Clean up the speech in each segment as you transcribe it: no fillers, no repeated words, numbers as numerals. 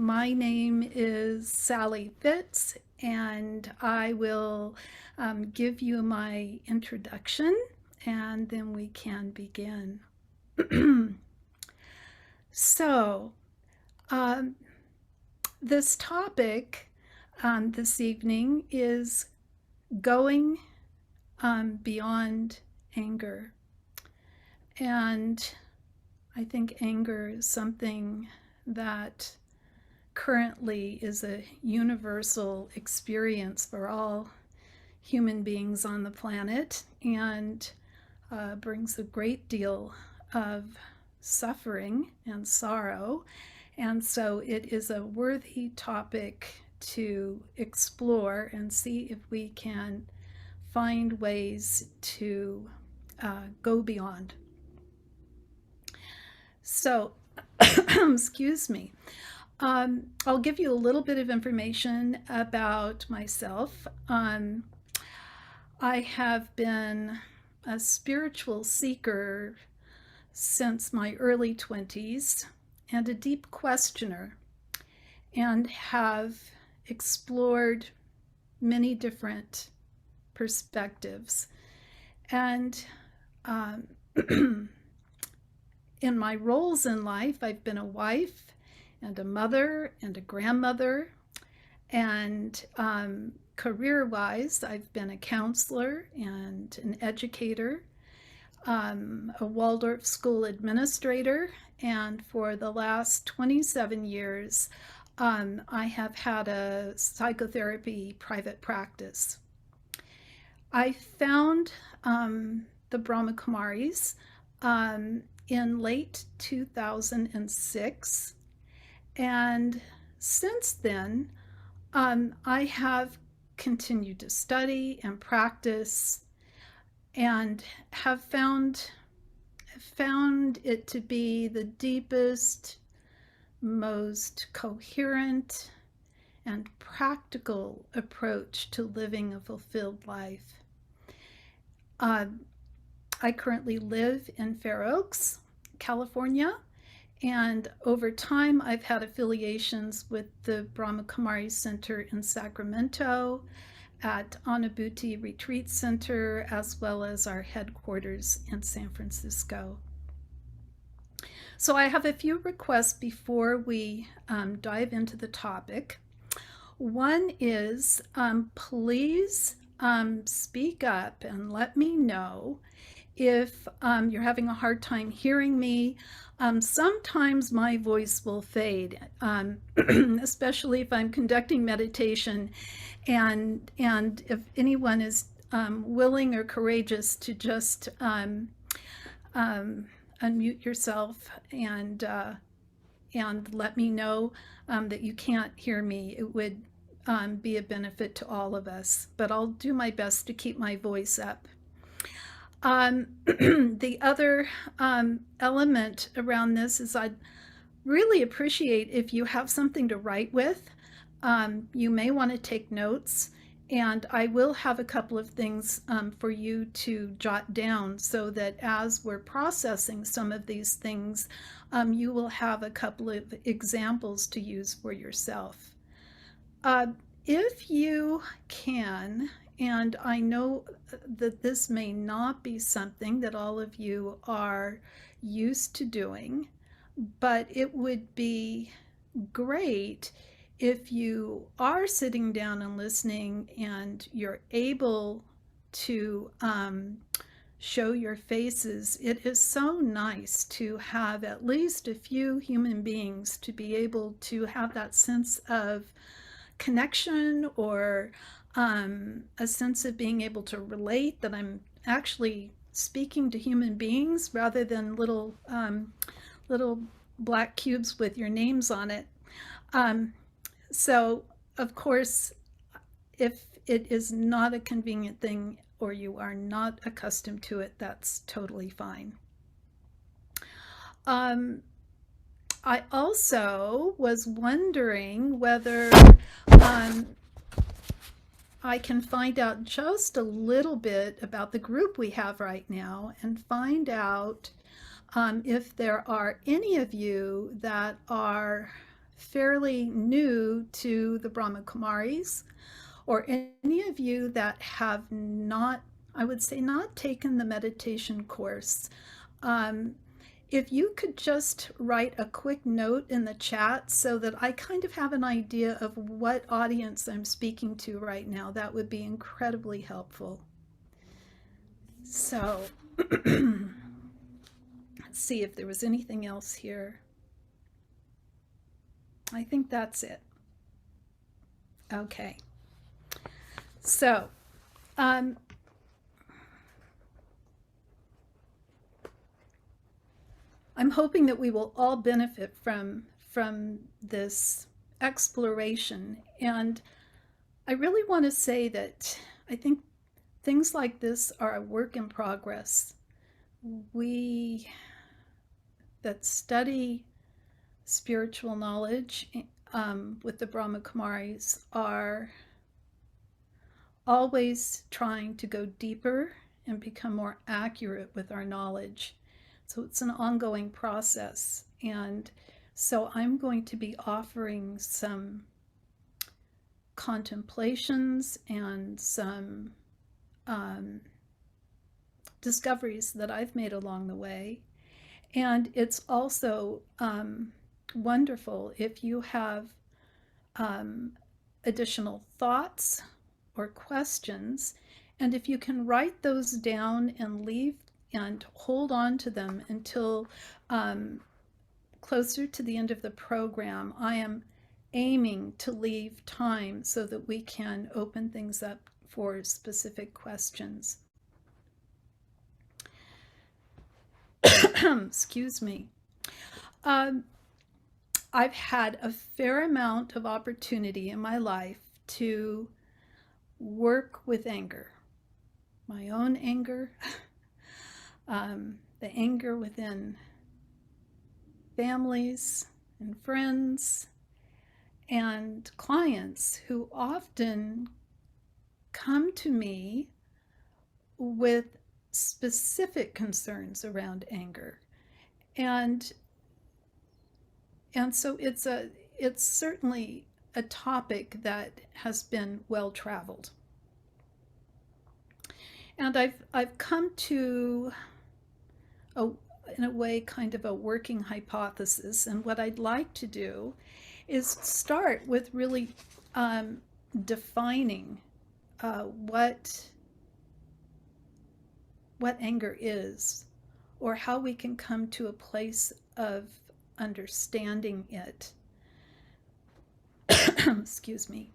My name is Sally Fitz, and I will give you my introduction, and then we can begin. So, um, this topic this evening is going beyond anger. And I think anger is something that currently is a universal experience for all human beings on the planet and brings a great deal of suffering and sorrow. And so it is a worthy topic to explore and see if we can find ways to go beyond. So, excuse me. I'll give you a little bit of information about myself. I have been a spiritual seeker since my early 20s and a deep questioner, and have explored many different perspectives. And in my roles in life, I've been a wife and a mother and a grandmother. And career-wise, I've been a counselor and an educator, a Waldorf school administrator, and for the last 27 years, I have had a psychotherapy private practice. I found the Brahma Kumaris in late 2006. And since then, I have continued to study and practice and have found it to be the deepest, most coherent, and practical approach to living a fulfilled life. I currently live in Fair Oaks, California, and over time I've had affiliations with the Brahma Kumaris Center in Sacramento, at Anabuti Retreat Center, as well as our headquarters in San Francisco. So I have a few requests before we dive into the topic. One is please speak up and let me know if you're having a hard time hearing me. Sometimes my voice will fade, especially if I'm conducting meditation, and if anyone is willing or courageous to just unmute yourself and let me know that you can't hear me, it would be a benefit to all of us. But I'll do my best to keep my voice up. The other element around this is I'd really appreciate if you have something to write with. You may want to take notes, and I will have a couple of things for you to jot down so that as we're processing some of these things, you will have a couple of examples to use for yourself. If you can, and I know that this may not be something that all of you are used to doing, but it would be great if you are sitting down and listening and you're able to show your faces. It is so nice to have at least a few human beings to be able to have that sense of connection, or a sense of being able to relate, that I'm actually speaking to human beings rather than little black cubes with your names on it. So, of course, if it is not a convenient thing or you are not accustomed to it, that's totally fine. I also was wondering whether I can find out just a little bit about the group we have right now and find out if there are any of you that are fairly new to the Brahma Kumaris, or any of you that have not, I would say, not taken the meditation course, um, if you could just write a quick note in the chat so that I kind of have an idea of what audience I'm speaking to right now, that would be incredibly helpful. So let's see if there was anything else here. I think that's it. Okay. So, I'm hoping that we will all benefit from this exploration. And I really want to say that I think things like this are a work in progress. We that study spiritual knowledge with the Brahma Kumaris are always trying to go deeper and become more accurate with our knowledge. So it's an ongoing process. And so I'm going to be offering some contemplations and some discoveries that I've made along the way. And it's also wonderful if you have additional thoughts or questions, and if you can write those down and leave and hold on to them until closer to the end of the program. I am aiming to leave time so that we can open things up for specific questions. Excuse me. I've had a fair amount of opportunity in my life to work with anger, my own anger, the anger within families and friends and clients who often come to me with specific concerns around anger. And so it's certainly a topic that has been well traveled. And I've come to in a way kind of a working hypothesis, and what I'd like to do is start with really defining what anger is, or how we can come to a place of understanding it. Excuse me.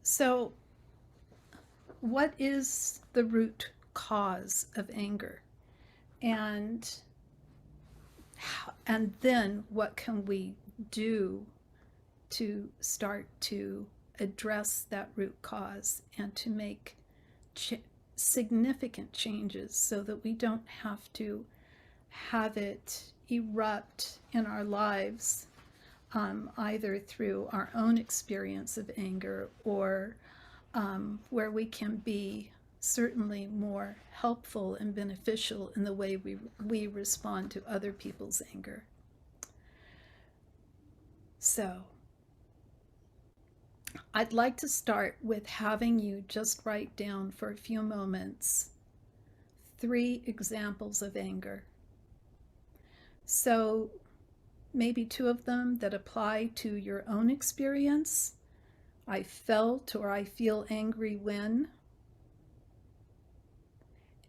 So, what is the root cause of anger? And then what can we do to start to address that root cause and to make significant changes so that we don't have to have it erupt in our lives, either through our own experience of anger or where we can be certainly more helpful and beneficial in the way we respond to other people's anger. So, I'd like to start with having you just write down for a few moments 3 examples of anger. So maybe 2 of them that apply to your own experience. I felt or I feel angry when.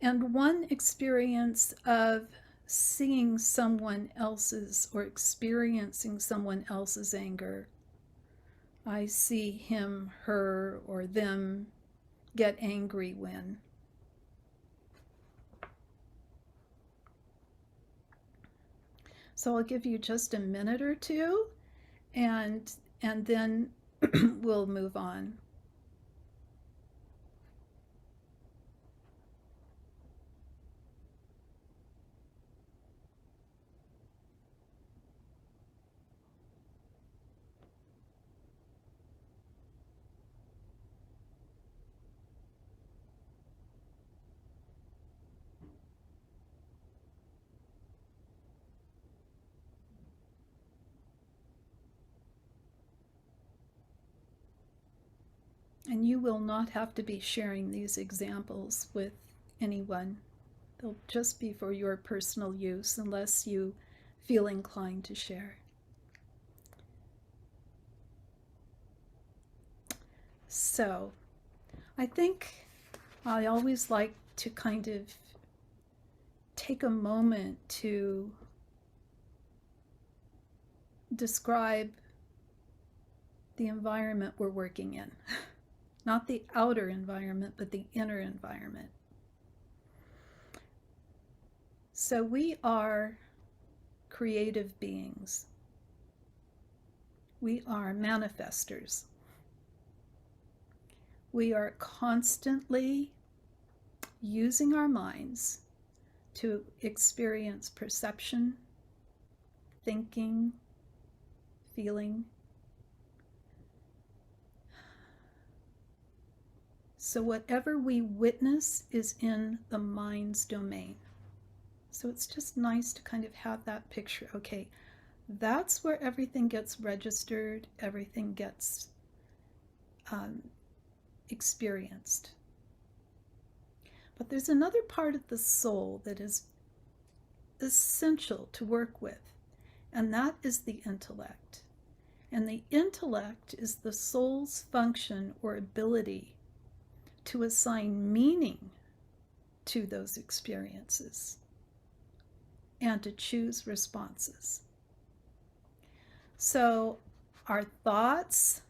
And 1 experience of seeing someone else's or experiencing someone else's anger. I see him, her, or them get angry when. So I'll give you just a minute or 2, and then we'll move on. And you will not have to be sharing these examples with anyone. They'll just be for your personal use unless you feel inclined to share. So, I think I always like to kind of take a moment to describe the environment we're working in. Not the outer environment, but the inner environment. So we are creative beings. We are manifestors. We are constantly using our minds to experience perception, thinking, feeling. So whatever we witness is in the mind's domain. So it's just nice to kind of have that picture. Okay, that's where everything gets registered, everything gets experienced. But there's another part of the soul that is essential to work with, and that is the intellect. And the intellect is the soul's function or ability to assign meaning to those experiences and to choose responses. So our thoughts,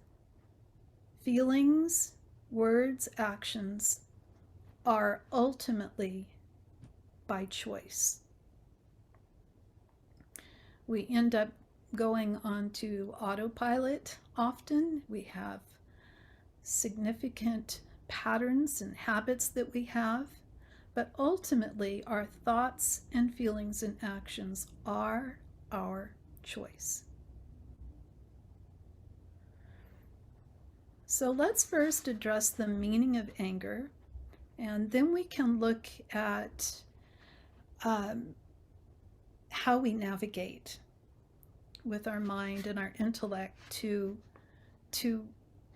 feelings, words, actions are ultimately by choice. We end up going onto autopilot often. We have significant patterns and habits that we have, but ultimately our thoughts and feelings and actions are our choice. So let's first address the meaning of anger, and then we can look at how we navigate with our mind and our intellect to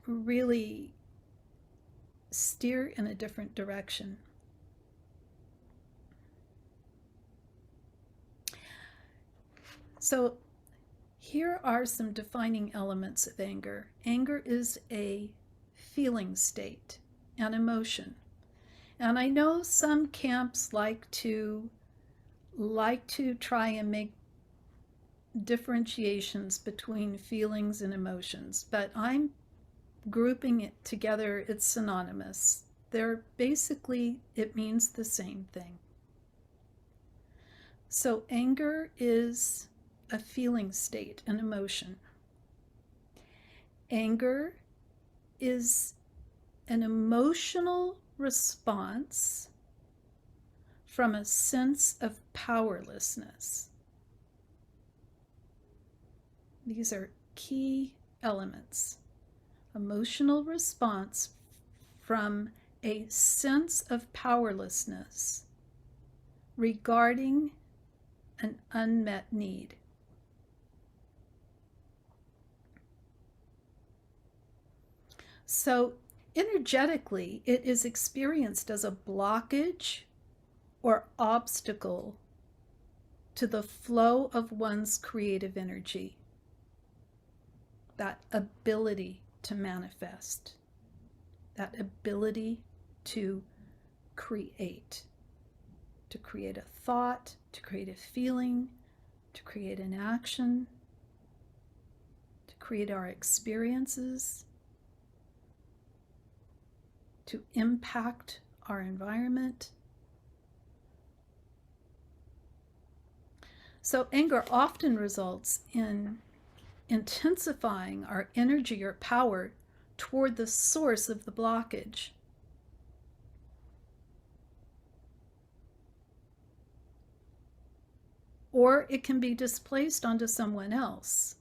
really steer in a different direction. So here are some defining elements of anger. Anger is a feeling state, an emotion. And I know some camps like to try and make differentiations between feelings and emotions, but I'm grouping it together. It's synonymous. They're basically, it means the same thing. So anger is a feeling state, an emotion. Anger is an emotional response from a sense of powerlessness. These are key elements. Emotional response from a sense of powerlessness regarding an unmet need. So energetically, it is experienced as a blockage or obstacle to the flow of one's creative energy, that ability to manifest, that ability to create a thought, to create a feeling, to create an action, to create our experiences, to impact our environment. So anger often results in intensifying our energy or power toward the source of the blockage. Or it can be displaced onto someone else.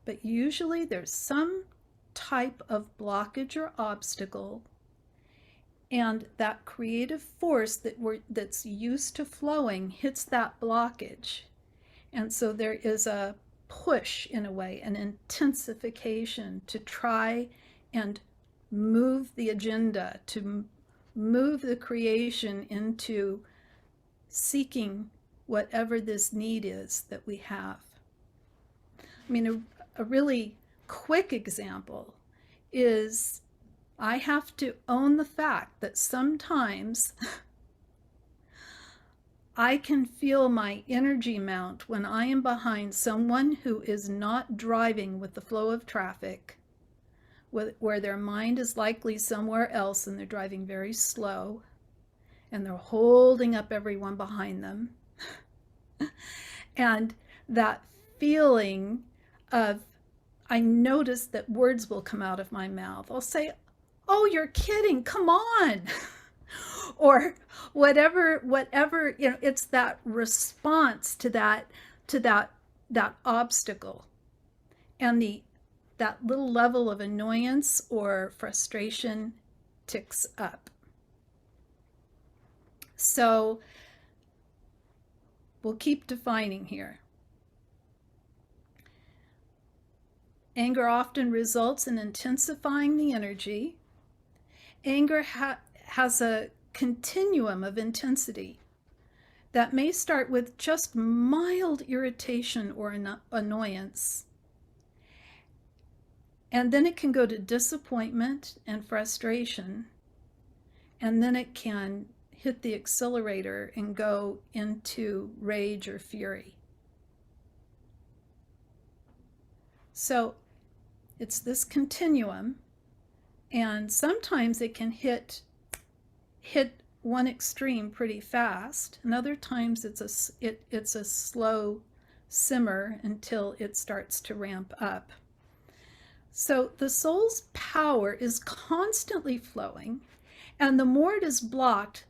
But usually there's some type of blockage or obstacle, and that creative force that's used to flowing hits that blockage. And so there is a push, in a way, an intensification to try and move the agenda, to move the creation into seeking whatever this need is that we have. I mean, a really quick example is I have to own the fact that sometimes I can feel my energy mount when I am behind someone who is not driving with the flow of traffic, where their mind is likely somewhere else and they're driving very slow and they're holding up everyone behind them. And that feeling of, I notice that words will come out of my mouth. I'll say, "Oh, you're kidding, come on." Or whatever, it's that response to that obstacle. And that little level of annoyance or frustration ticks up. So we'll keep defining here. Anger often results in intensifying the energy. Anger has a continuum of intensity that may start with just mild irritation or annoyance. And then it can go to disappointment and frustration. And then it can hit the accelerator and go into rage or fury. So it's this continuum, and sometimes it can hit one extreme pretty fast, and other times it's a slow simmer until it starts to ramp up. So the soul's power is constantly flowing, and the more it is blocked,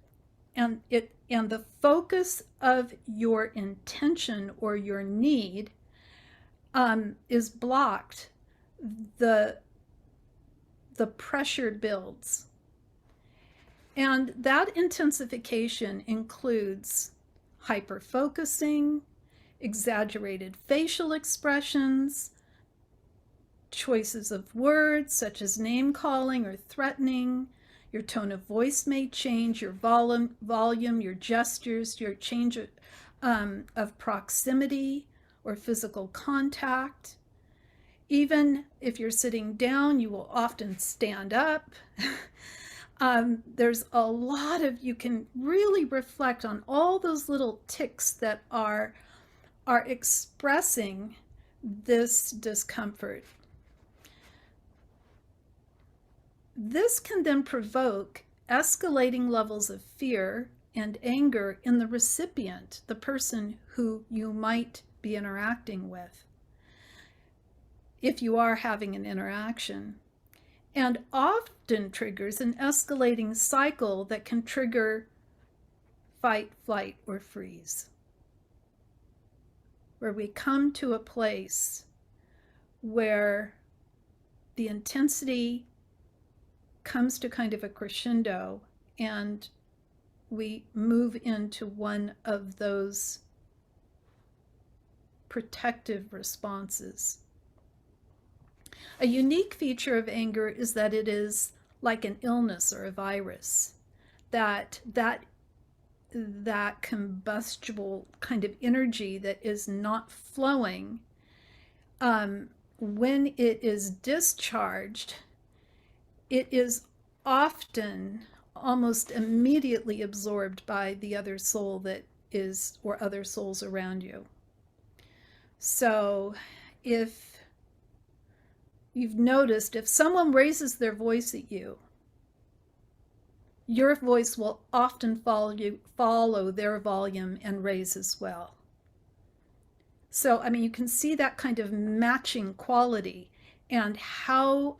and the focus of your intention or your need is blocked, the pressure builds. And that intensification includes hyper-focusing, exaggerated facial expressions, choices of words such as name-calling or threatening. Your tone of voice may change, your volume, your gestures, your change of proximity or physical contact. Even if you're sitting down, you will often stand up. There's a lot of, you can really reflect on all those little tics that are expressing this discomfort. This can then provoke escalating levels of fear and anger in the recipient, the person who you might be interacting with, if you are having an interaction, and often triggers an escalating cycle that can trigger fight, flight, or freeze, where we come to a place where the intensity comes to kind of a crescendo and we move into one of those protective responses. A unique feature of anger is that it is like an illness or a virus, that combustible kind of energy that is not flowing, when it is discharged, it is often almost immediately absorbed by the other soul that is, or other souls around you. So if you've noticed, if someone raises their voice at you, your voice will often follow their volume and raise as well. So, I mean, you can see that kind of matching quality and how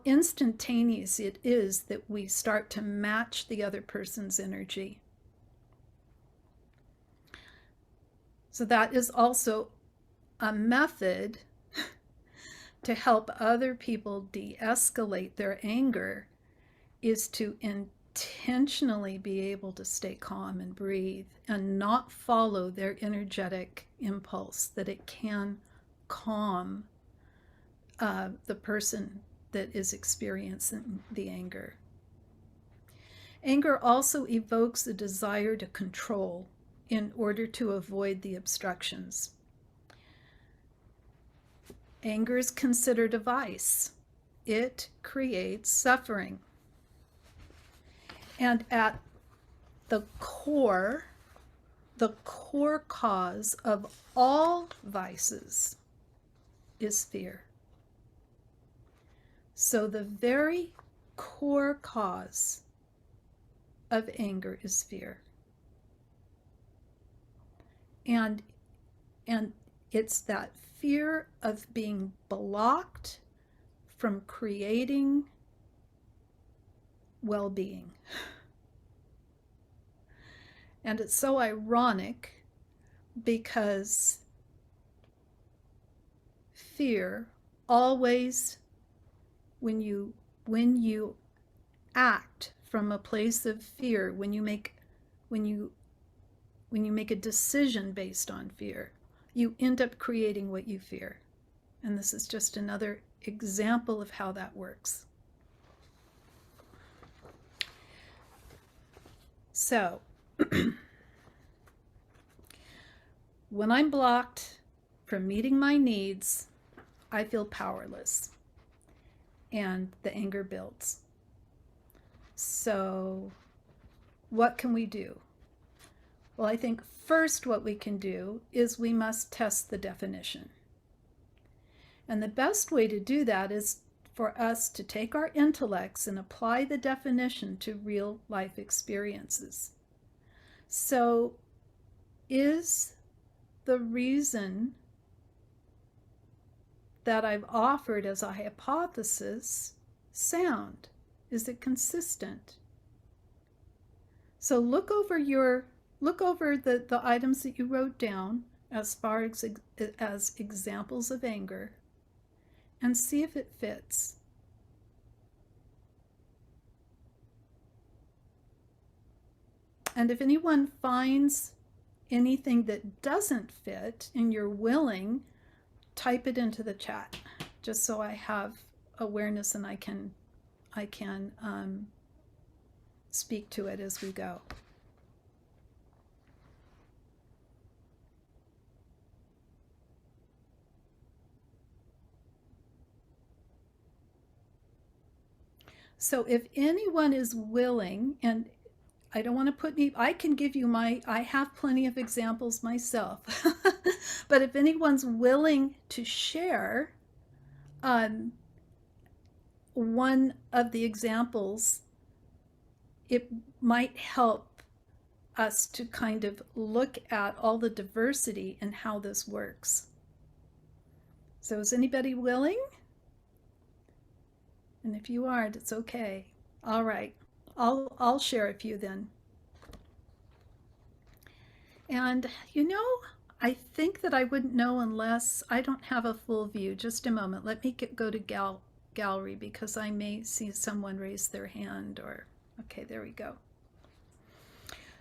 instantaneous it is that we start to match the other person's energy. So that is also a method to help other people de-escalate their anger, is to intentionally be able to stay calm and breathe and not follow their energetic impulse, that it can calm the person that is experiencing the anger. Anger also evokes a desire to control in order to avoid the obstructions. Anger is considered a vice. It creates suffering. And at the core cause of all vices is fear. So the very core cause of anger is fear. And it's that fear of being blocked from creating well-being. And it's so ironic because fear always, when you act from a place of fear, when you make a decision based on fear, you end up creating what you fear. And this is just another example of how that works. So, when I'm blocked from meeting my needs, I feel powerless, and the anger builds. So, what can we do? Well, I think first what we can do is we must test the definition. And the best way to do that is for us to take our intellects and apply the definition to real life experiences. So, is the reason that I've offered as a hypothesis sound? Is it consistent? So look over the items that you wrote down as far as examples of anger and see if it fits. And if anyone finds anything that doesn't fit and you're willing, type it into the chat, just so I have awareness and I can speak to it as we go. So if anyone is willing, and I don't want to put me, I can give you I have plenty of examples myself, but if anyone's willing to share one of the examples, it might help us to kind of look at all the diversity and how this works. So is anybody willing? And if you aren't, it's okay. All right, I'll share a few then. And I think that I wouldn't know unless I don't have a full view. Just a moment. Let me go to gallery because I may see someone raise their hand or, okay, there we go.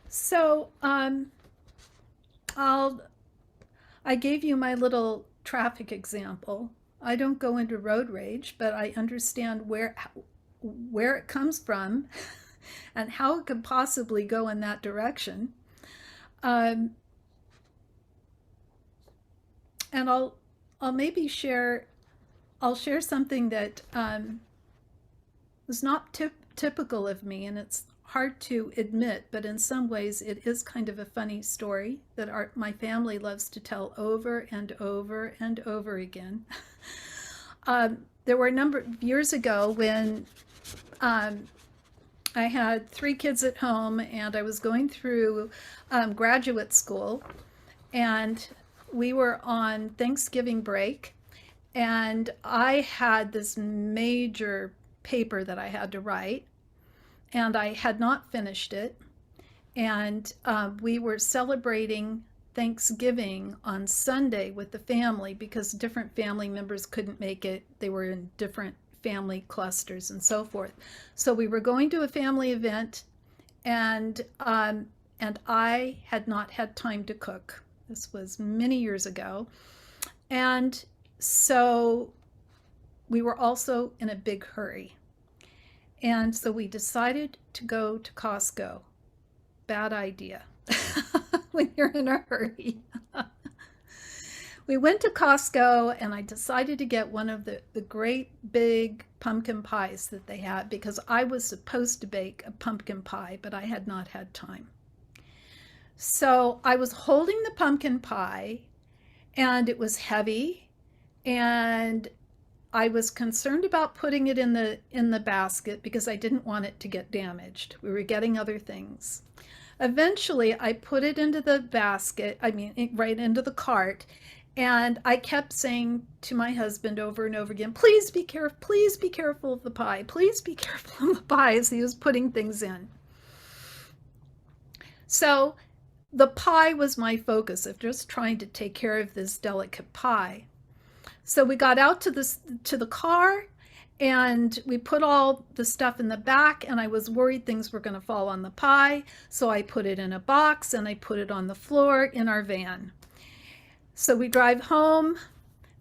So I gave you my little traffic example. I don't go into road rage, but I understand where it comes from and how it could possibly go in that direction. And I'll maybe share something that was not typical of me, and it's hard to admit, but in some ways it is kind of a funny story that my family loves to tell over and over and over again. There were a number of years ago when I had 3 kids at home and I was going through graduate school, and we were on Thanksgiving break, and I had this major paper that I had to write, and I had not finished it, and we were celebrating Thanksgiving on Sunday with the family because different family members couldn't make it. They were in different family clusters and so forth. So we were going to a family event, and I had not had time to cook. This was many years ago. And so we were also in a big hurry. And so we decided to go to Costco. Bad idea when you're in a hurry. We went to Costco and I decided to get one of the great big pumpkin pies that they had because I was supposed to bake a pumpkin pie, but I had not had time. So I was holding the pumpkin pie and it was heavy and I was concerned about putting it in the basket because I didn't want it to get damaged. We were getting other things. Eventually, I put it into the basket, right into the cart, and I kept saying to my husband over and over again, please be careful of the pie, please be careful of the pie, as he was putting things in. So the pie was my focus of just trying to take care of this delicate pie. So we got out to the car and we put all the stuff in the back, and I was worried things were going to fall on the pie. So I put it in a box and I put it on the floor in our van. So we drive home.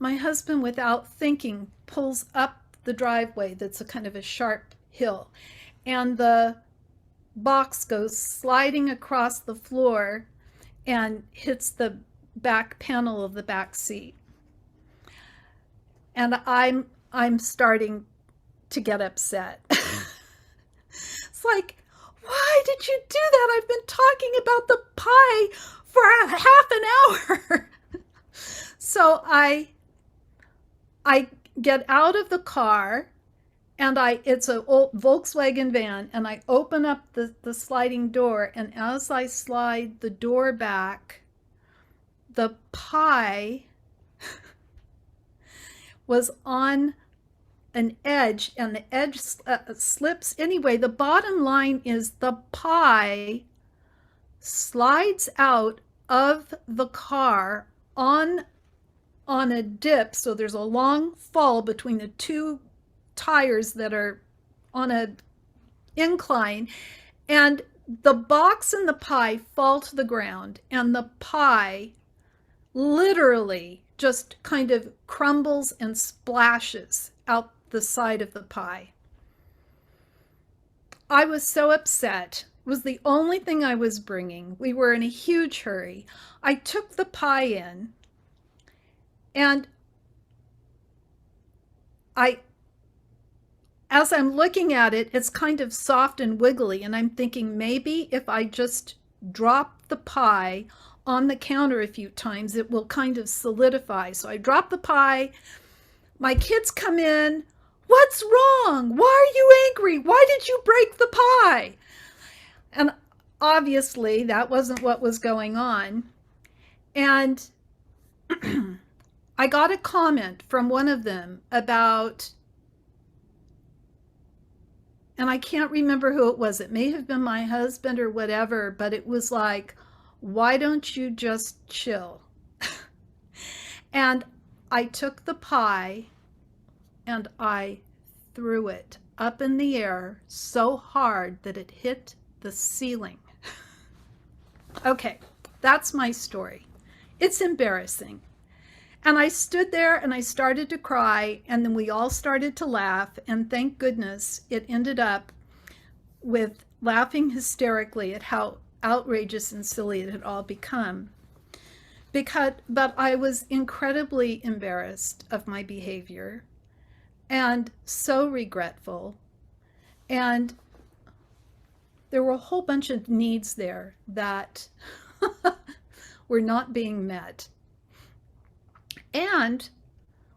My husband, without thinking, pulls up the driveway that's a kind of a sharp hill, and the box goes sliding across the floor and hits the back panel of the back seat. And I'm starting to get upset. It's like, why did you do that? I've been talking about the pie for a half an hour. So I get out of the car, and it's an old Volkswagen van, and I open up the sliding door, and as I slide the door back, the pie was on an edge, and the edge slips. Anyway, the bottom line is the pie slides out of the car on a dip, so there's a long fall between the two tires that are on a incline, and the box and the pie fall to the ground, and the pie literally just kind of crumbles and splashes out the side of the pie. I was so upset. It was the only thing I was bringing. We were in a huge hurry. I took the pie in, and as I'm looking at it, it's kind of soft and wiggly, and I'm thinking maybe if I just drop the pie on the counter a few times, it will kind of solidify. So I drop the pie. My kids come in. What's wrong? Why are you angry? Why did you break the pie? And obviously that wasn't what was going on. And I got a comment from one of them about, and I can't remember who it was. It may have been my husband or whatever, but it was like, why don't you just chill? And I took the pie and I threw it up in the air so hard that it hit the ceiling. Okay, that's my story. It's embarrassing. And I stood there and I started to cry, and then we all started to laugh, and thank goodness it ended up with laughing hysterically at how outrageous and silly it had all become. But I was incredibly embarrassed of my behavior and so regretful. And there were a whole bunch of needs there that were not being met. And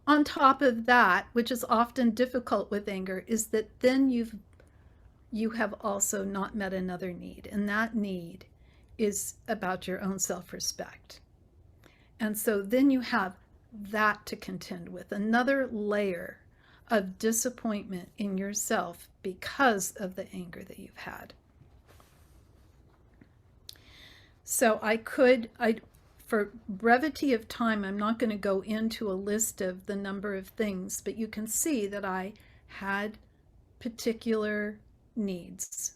on top of that, which is often difficult with anger, is that then you have also not met another need, and that need is about your own self-respect. And so then you have that to contend with, another layer of disappointment in yourself because of the anger that you've had. So for brevity of time, I'm not going to go into a list of the number of things, but you can see that I had particular needs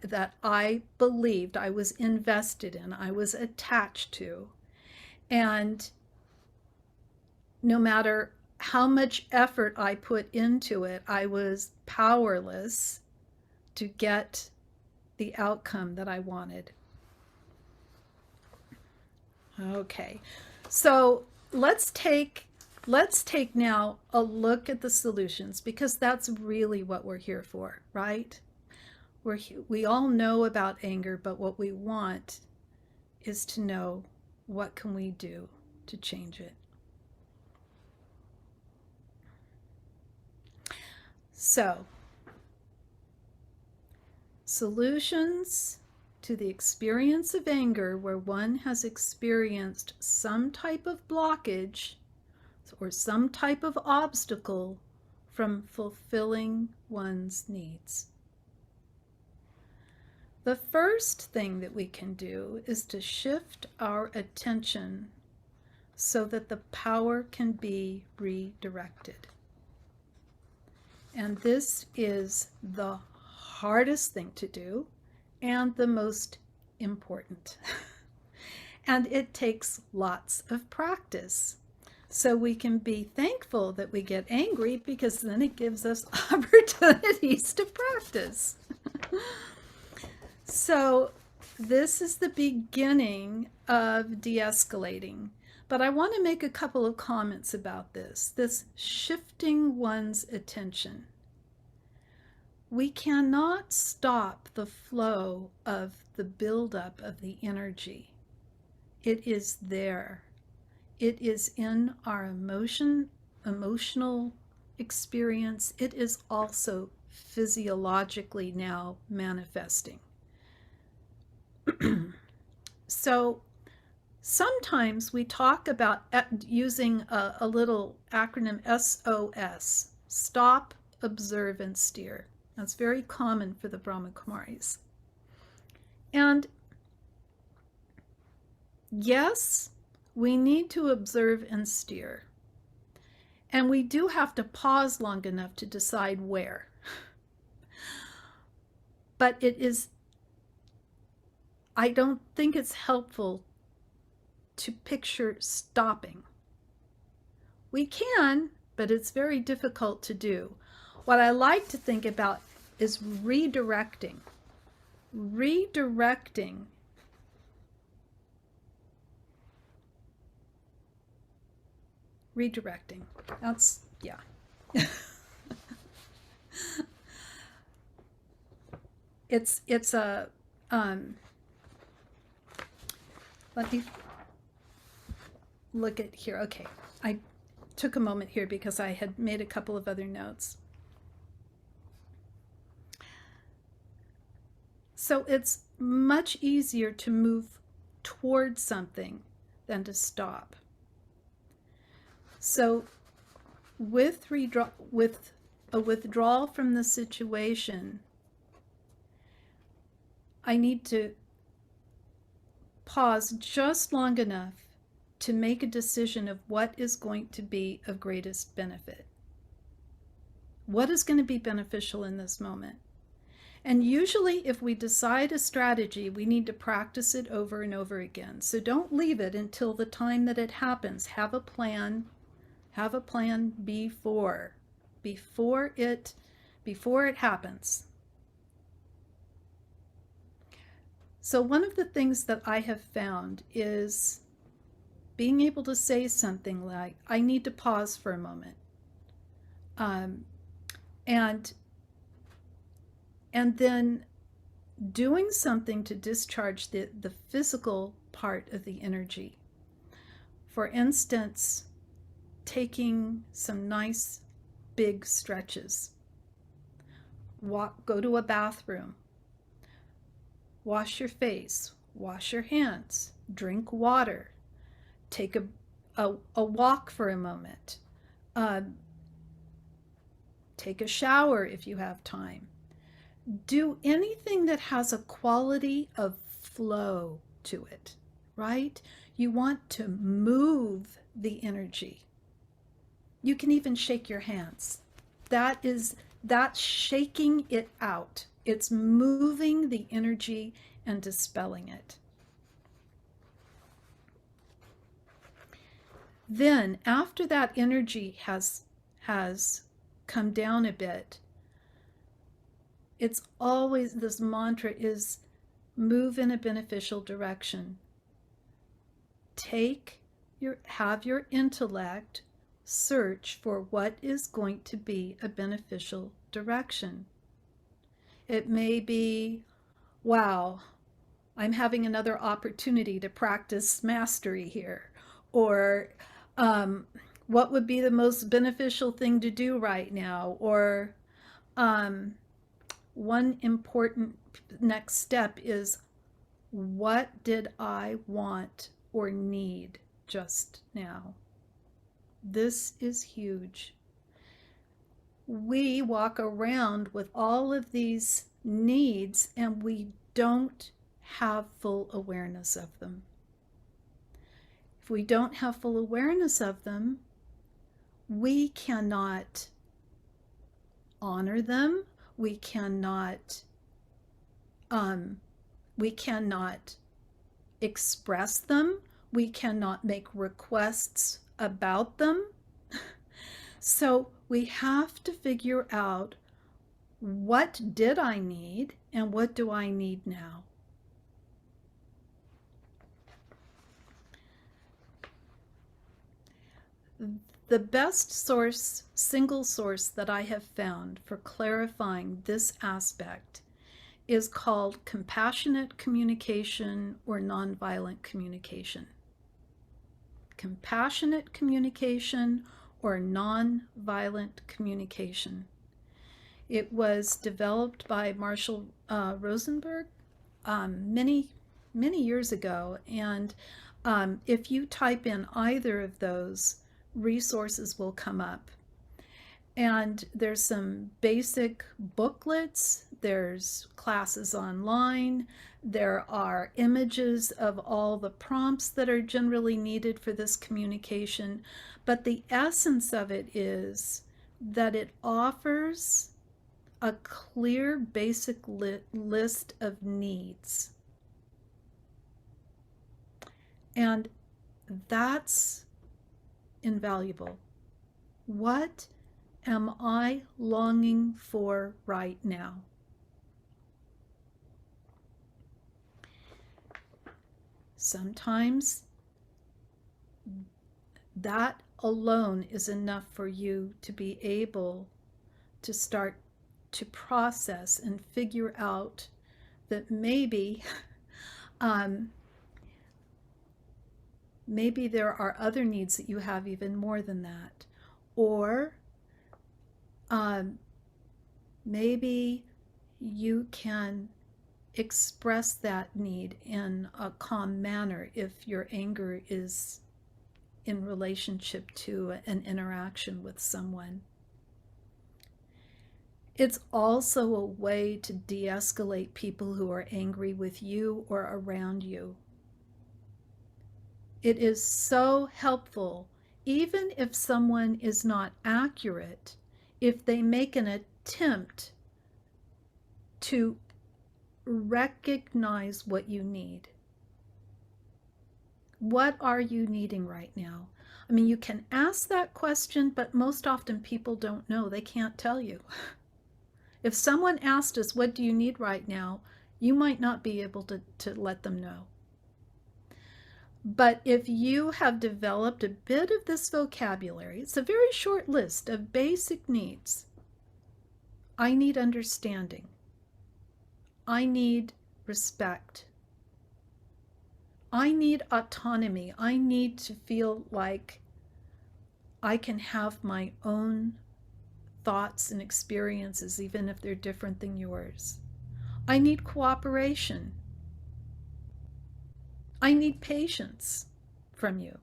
that I believed I was invested in, I was attached to. And no matter how much effort I put into it, I was powerless to get the outcome that I wanted. Okay, so let's take now a look at the solutions, because that's really what we're here for, right? We all know about anger, but what we want is to know, what can we do to change it? So, solutions to the experience of anger where one has experienced some type of blockage or some type of obstacle from fulfilling one's needs. The first thing that we can do is to shift our attention so that the power can be redirected. And this is the hardest thing to do and the most important. And it takes lots of practice. So we can be thankful that we get angry, because then it gives us opportunities to practice. So this is the beginning of de-escalating. But I want to make a couple of comments about this shifting one's attention. We cannot stop the flow of the buildup of the energy. It is there. It is in our emotional experience. It is also physiologically now manifesting. So sometimes we talk about using a little acronym SOS, stop, observe, and steer. That's very common for the Brahma Kumaris. And yes, we need to observe and steer. And we do have to pause long enough to decide where. But I don't think it's helpful to picture stopping. We can, but it's very difficult to do. What I like to think about is redirecting. Redirecting. Redirecting. That's, yeah. It's a, let me look at here. Okay, I took a moment here because I had made a couple of other notes. So it's much easier to move towards something than to stop. So with a withdrawal from the situation, I need to pause just long enough to make a decision of what is going to be of greatest benefit. What is going to be beneficial in this moment? And usually if we decide a strategy, we need to practice it over and over again. So don't leave it until the time that it happens. Have a plan. Have a plan before it happens. So one of the things that I have found is being able to say something like, I need to pause for a moment. And then doing something to discharge the physical part of the energy. For instance, taking some nice big stretches. Go to a bathroom. Wash your face. Wash your hands. Drink water. Take a walk for a moment. Take a shower if you have time. Do anything that has a quality of flow to it, right? You want to move the energy. You can even shake your hands. That's shaking it out. It's moving the energy and dispelling it. Then after that energy has come down a bit, it's always, this mantra is move in a beneficial direction. Have your intellect search for what is going to be a beneficial direction. It may be, wow, I'm having another opportunity to practice mastery here. Or what would be the most beneficial thing to do right now? Or um, one important next step is, what did I want or need just now? This is huge. We walk around with all of these needs and we don't have full awareness of them. If we don't have full awareness of them, we cannot honor them. We cannot express them. We cannot make requests about them. So we have to figure out, what did I need and what do I need now? The best source, single source that I have found for clarifying this aspect is called compassionate communication or nonviolent communication. Compassionate communication or nonviolent communication. It was developed by Marshall Rosenberg many years ago, and if you type in either of those, resources will come up. And there's some basic booklets, there's classes online, there are images of all the prompts that are generally needed for this communication. But the essence of it is that it offers a clear basic list of needs. And that's invaluable. What am I longing for right now? Sometimes that alone is enough for you to be able to start to process and figure out that maybe maybe there are other needs that you have even more than that. Or maybe you can express that need in a calm manner if your anger is in relationship to an interaction with someone. It's also a way to de-escalate people who are angry with you or around you. It is so helpful, even if someone is not accurate, if they make an attempt to recognize what you need. What are you needing right now? I mean, you can ask that question, but most often people don't know. They can't tell you. If someone asked us, what do you need right now? You might not be able to let them know. But if you have developed a bit of this vocabulary, it's a very short list of basic needs. I need understanding. I need respect. I need autonomy. I need to feel like I can have my own thoughts and experiences, even if they're different than yours. I need cooperation. I need patience from you.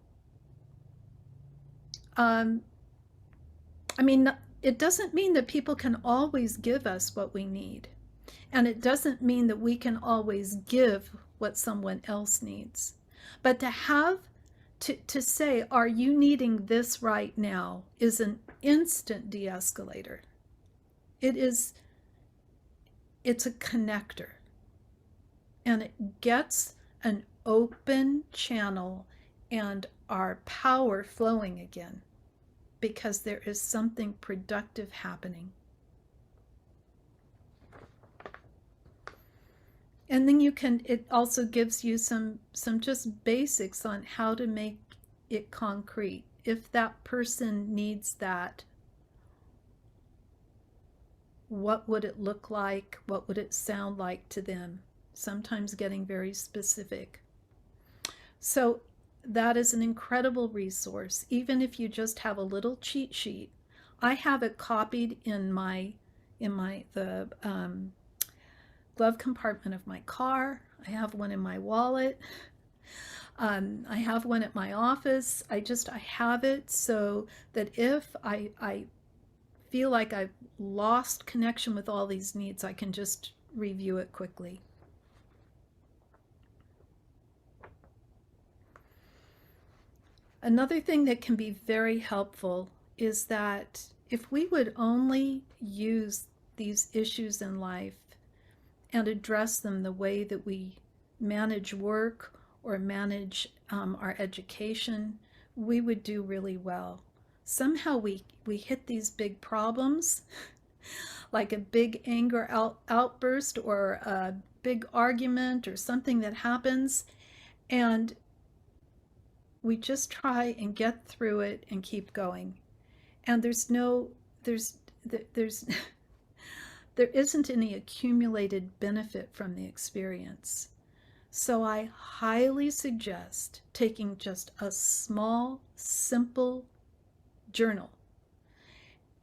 I mean, it doesn't mean that people can always give us what we need. And it doesn't mean that we can always give what someone else needs. But to say, are you needing this right now, is an instant de-escalator. It's a connector. And it gets an open channel and our power flowing again, because there is something productive happening. And then it also gives you some just basics on how to make it concrete. If that person needs that, what would it look like? What would it sound like to them? Sometimes getting very specific. So that is an incredible resource. Even if you just have a little cheat sheet, I have it copied in the glove compartment of my car. I have one in my wallet. I have one at my office. I have it so that if I feel like I've lost connection with all these needs, I can just review it quickly. Another thing that can be very helpful is that if we would only use these issues in life and address them the way that we manage work or manage our education, we would do really well. Somehow we hit these big problems, like a big anger outburst or a big argument or something that happens, and we just try and get through it and keep going. And there isn't any accumulated benefit from the experience. So I highly suggest taking just a small, simple journal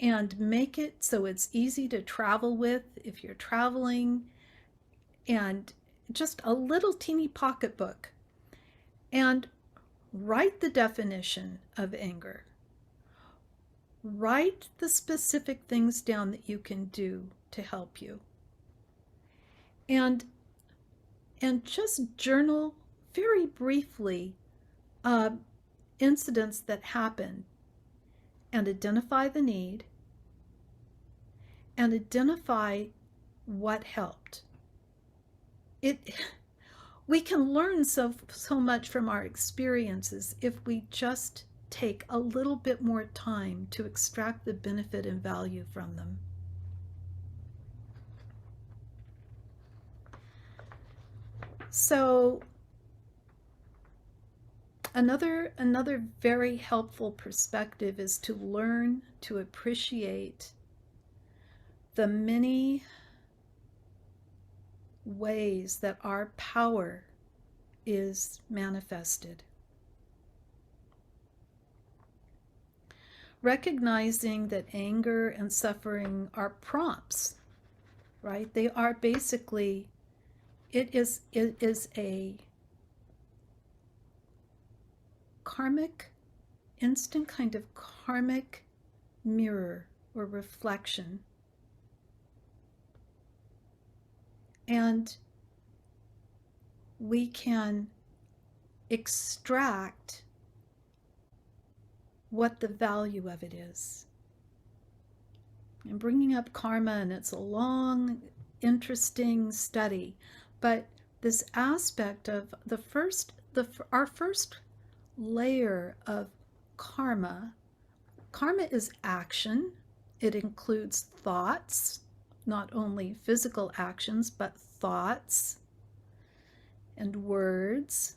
and make it so it's easy to travel with if you're traveling, and just a little teeny pocketbook, and write the definition of anger. Write the specific things down that you can do to help you. And just journal very briefly incidents that happen, and identify the need and identify what helped. We can learn so much from our experiences if we just take a little bit more time to extract the benefit and value from them. So another very helpful perspective is to learn to appreciate the many ways that our power is manifested. Recognizing that anger and suffering are prompts, right? They are basically, it is a karmic, instant kind of karmic mirror or reflection. And we can extract what the value of it is. I'm bringing up karma, and it's a long, interesting study, but this aspect of our first layer of karma is action. It includes thoughts, not only physical actions, but thoughts and words.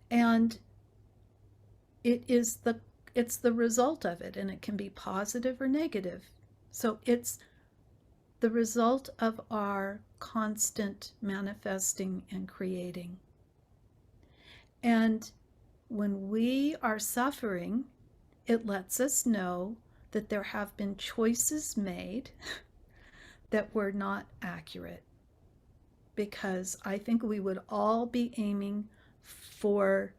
And it's the result of it, and it can be positive or negative. So it's the result of our constant manifesting and creating. And when we are suffering, it lets us know that there have been choices made that were not accurate, because I think we would all be aiming for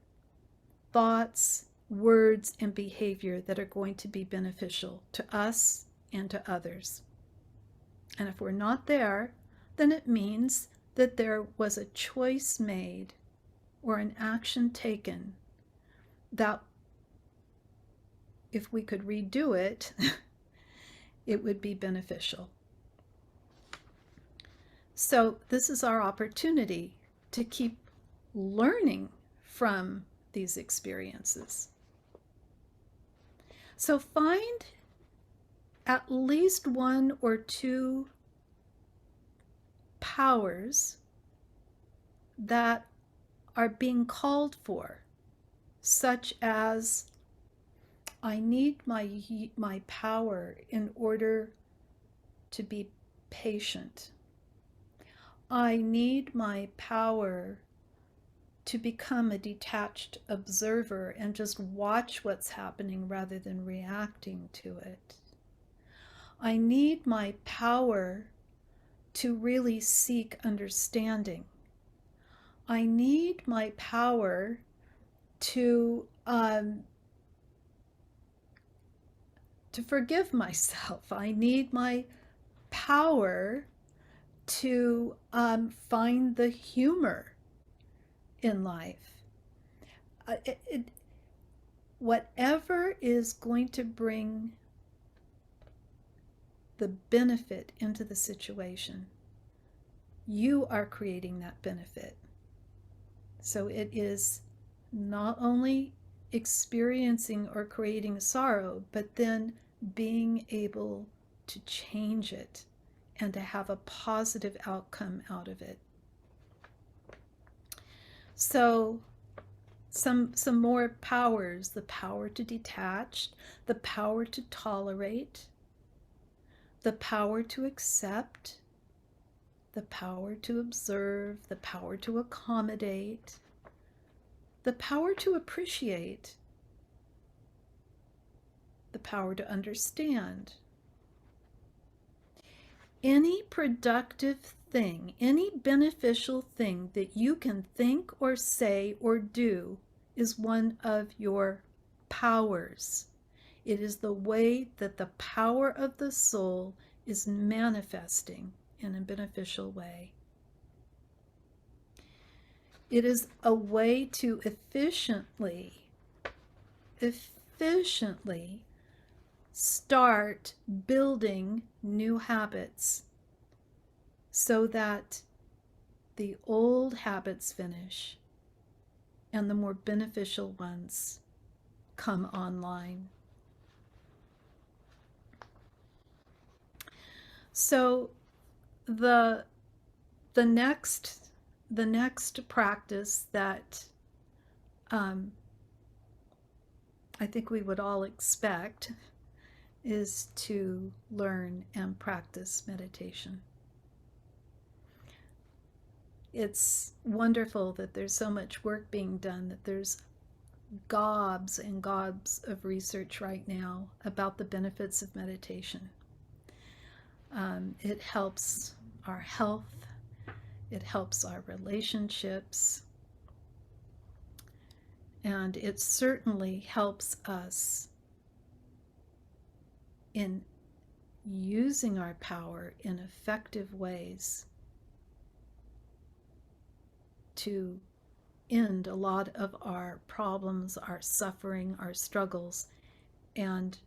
thoughts, words, and behavior that are going to be beneficial to us and to others. And if we're not there, then it means that there was a choice made or an action taken that, if we could redo it, it would be beneficial. So this is our opportunity to keep learning from these experiences. So find at least one or two powers that are being called for, such as I need my power in order to be patient. I need my power to become a detached observer and just watch what's happening rather than reacting to it. I need my power to really seek understanding. I need my power to forgive myself. I need my power to find the humor in life. Whatever is going to bring the benefit into the situation, you are creating that benefit. So it is not only experiencing or creating sorrow, but then being able to change it and to have a positive outcome out of it. So some more powers: the power to detach, the power to tolerate, the power to accept, the power to observe, the power to accommodate, the power to appreciate, the power to understand. Any productive thing, any beneficial thing that you can think or say or do is one of your powers. It is the way that the power of the soul is manifesting in a beneficial way. It is a way to efficiently start building new habits so that the old habits finish and the more beneficial ones come online. So the next practice that I think we would all expect is to learn and practice meditation. It's wonderful that there's so much work being done, that there's gobs and gobs of research right now about the benefits of meditation. It helps our health, it helps our relationships, and it certainly helps us in using our power in effective ways to end a lot of our problems, our suffering, our struggles, and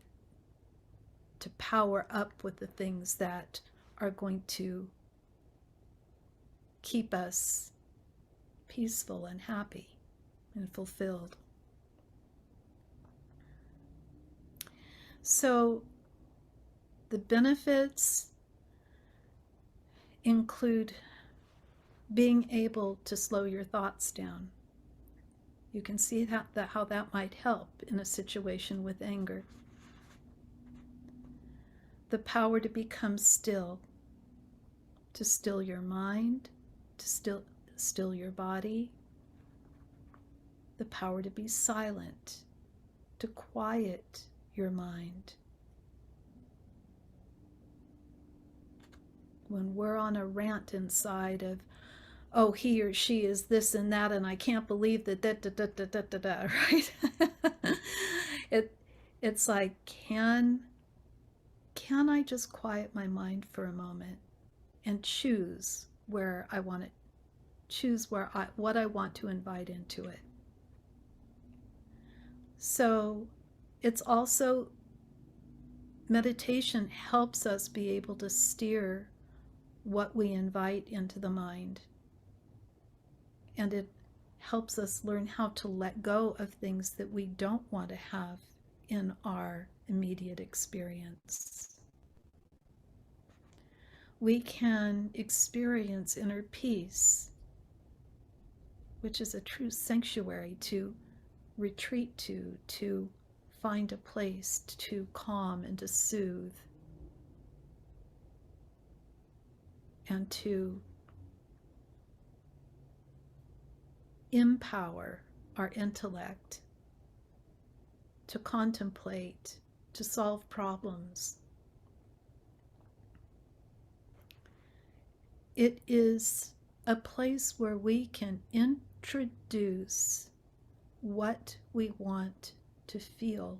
to power up with the things that are going to keep us peaceful and happy and fulfilled. So the benefits include being able to slow your thoughts down. You can see how that might help in a situation with anger. The power to become still, to still your mind, to still your body. The power to be silent, to quiet your mind. When we're on a rant inside of, oh, he or she is this and that, and I can't believe that, right? It's like, can I just quiet my mind for a moment and choose where I want it, choose what I want to invite into it. So it's also, meditation helps us be able to steer what we invite into the mind. And it helps us learn how to let go of things that we don't want to have in our immediate experience. We can experience inner peace, which is a true sanctuary to retreat to find a place to calm and to soothe and to empower our intellect to contemplate, to solve problems. It is a place where we can introduce what we want to feel.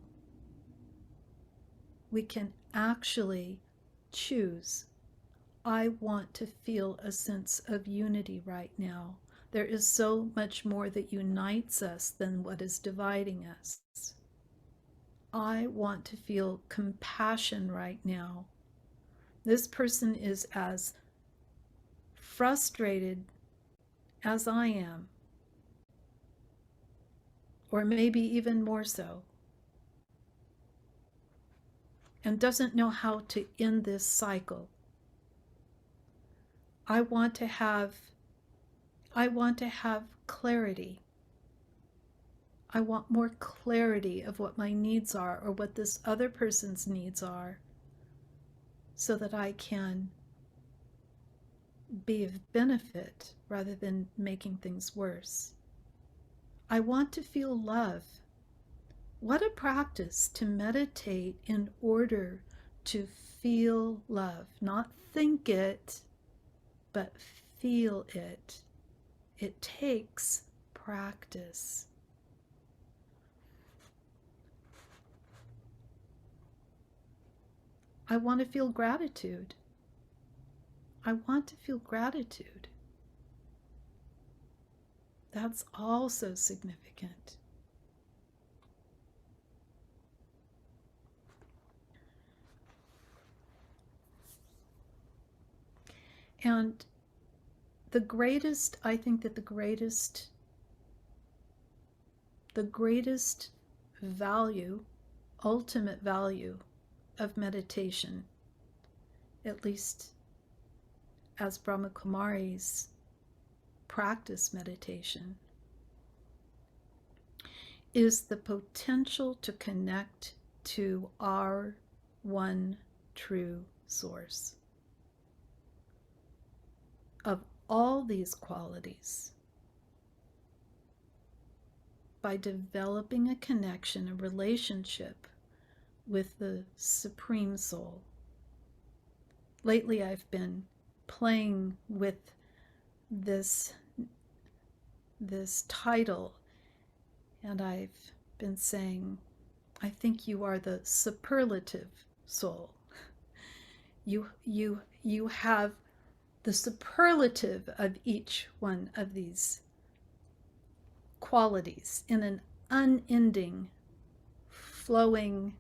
We can actually choose. I want to feel a sense of unity right now. There is so much more that unites us than what is dividing us. I want to feel compassion right now. This person is as frustrated as I am, or maybe even more so, and doesn't know how to end this cycle. I want to have clarity. I want more clarity of what my needs are or what this other person's needs are, so that I can be of benefit rather than making things worse. I want to feel love. What a practice to meditate in order to feel love, not think it, but feel it. It takes practice. I want to feel gratitude. I want to feel gratitude. That's also significant. And I think that the greatest value, ultimate value of meditation, at least as Brahma Kumaris practice meditation, is the potential to connect to our one true source of all these qualities. By developing a connection, a relationship with the Supreme Soul. Lately, I've been playing with this title, and I've been saying, I think you are the superlative soul. You have the superlative of each one of these qualities in an unending, flowing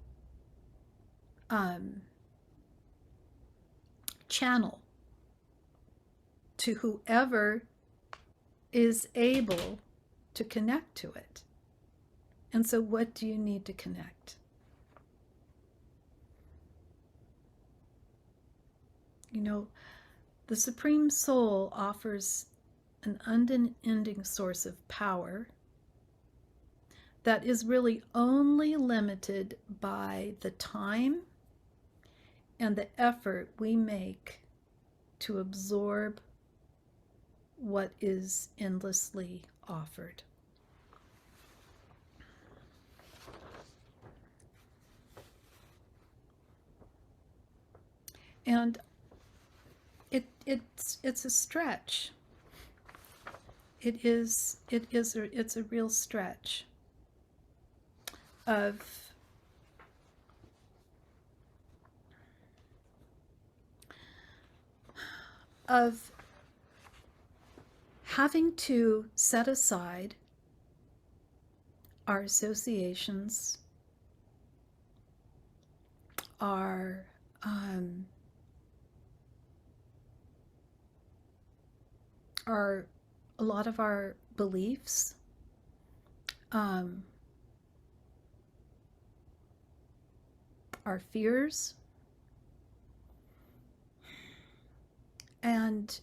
channel to whoever is able to connect to it. And so what do you need to connect? You know, the Supreme Soul offers an unending source of power that is really only limited by the time and the effort we make to absorb what is endlessly offered. And it's a stretch. It's a real stretch of having to set aside our associations, our a lot of our beliefs, um, our fears, and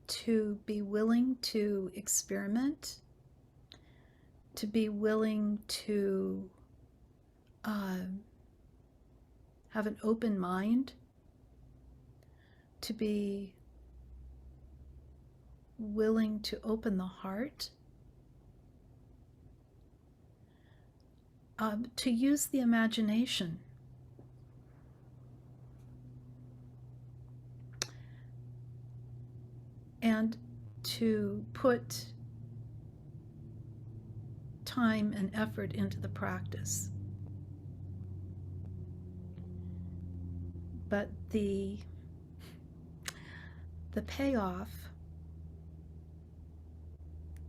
to be willing to experiment, to be willing to have an open mind, to be willing to open the heart, to use the imagination. And to put time and effort into the practice. But the payoff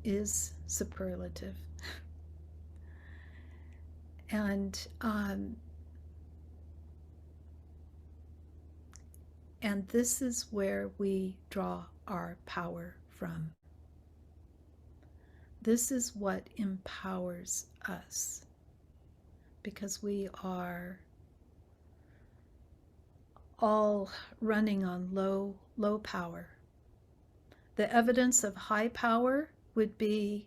is superlative. And this is where we draw our power from. This is what empowers us, because we are all running on low power. The evidence of high power would be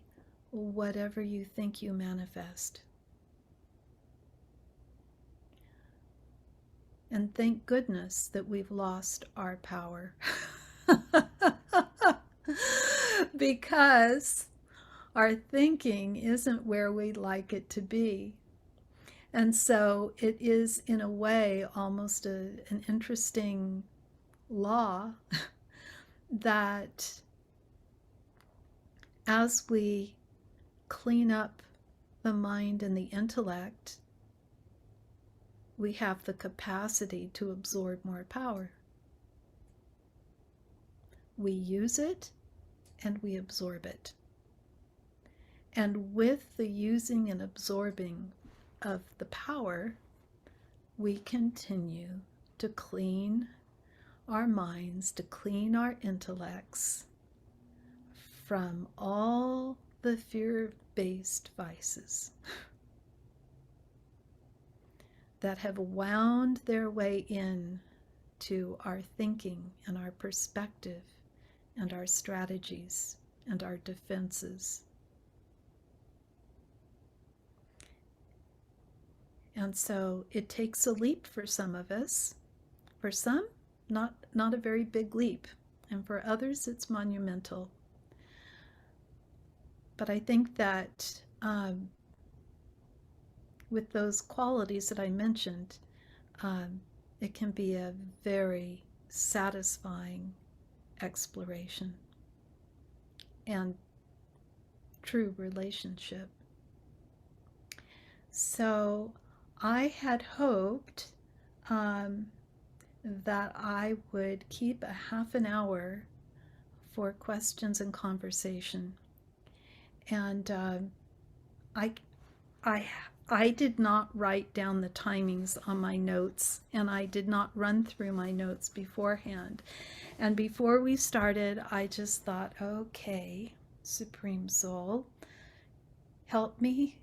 whatever you think you manifest. And thank goodness that we've lost our power. Because our thinking isn't where we'd like it to be. And so it is, in a way, almost an interesting law that as we clean up the mind and the intellect, we have the capacity to absorb more power. We use it and we absorb it. And with the using and absorbing of the power, we continue to clean our minds, to clean our intellects from all the fear-based vices that have wound their way in to our thinking and our perspective and our strategies and our defenses. And so it takes a leap for some of us. For some, not a very big leap. And for others, it's monumental. But I think that with those qualities that I mentioned, it can be a very satisfying exploration and true relationship. So I had hoped that I would keep a half an hour for questions and conversation. And I did not write down the timings on my notes, and I did not run through my notes beforehand. And before we started, I just thought, okay, Supreme Soul, help me,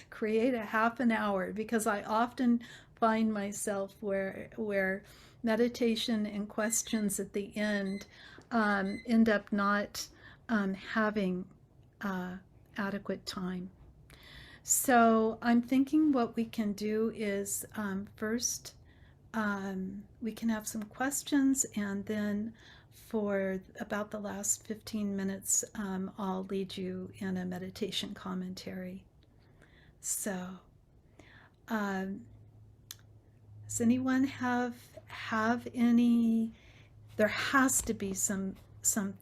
create a half an hour, because I often find myself where meditation and questions at the end end up not having adequate time. So I'm thinking what we can do is first we can have some questions, and then for about the last 15 minutes I'll lead you in a meditation commentary. So does anyone have any? There has to be some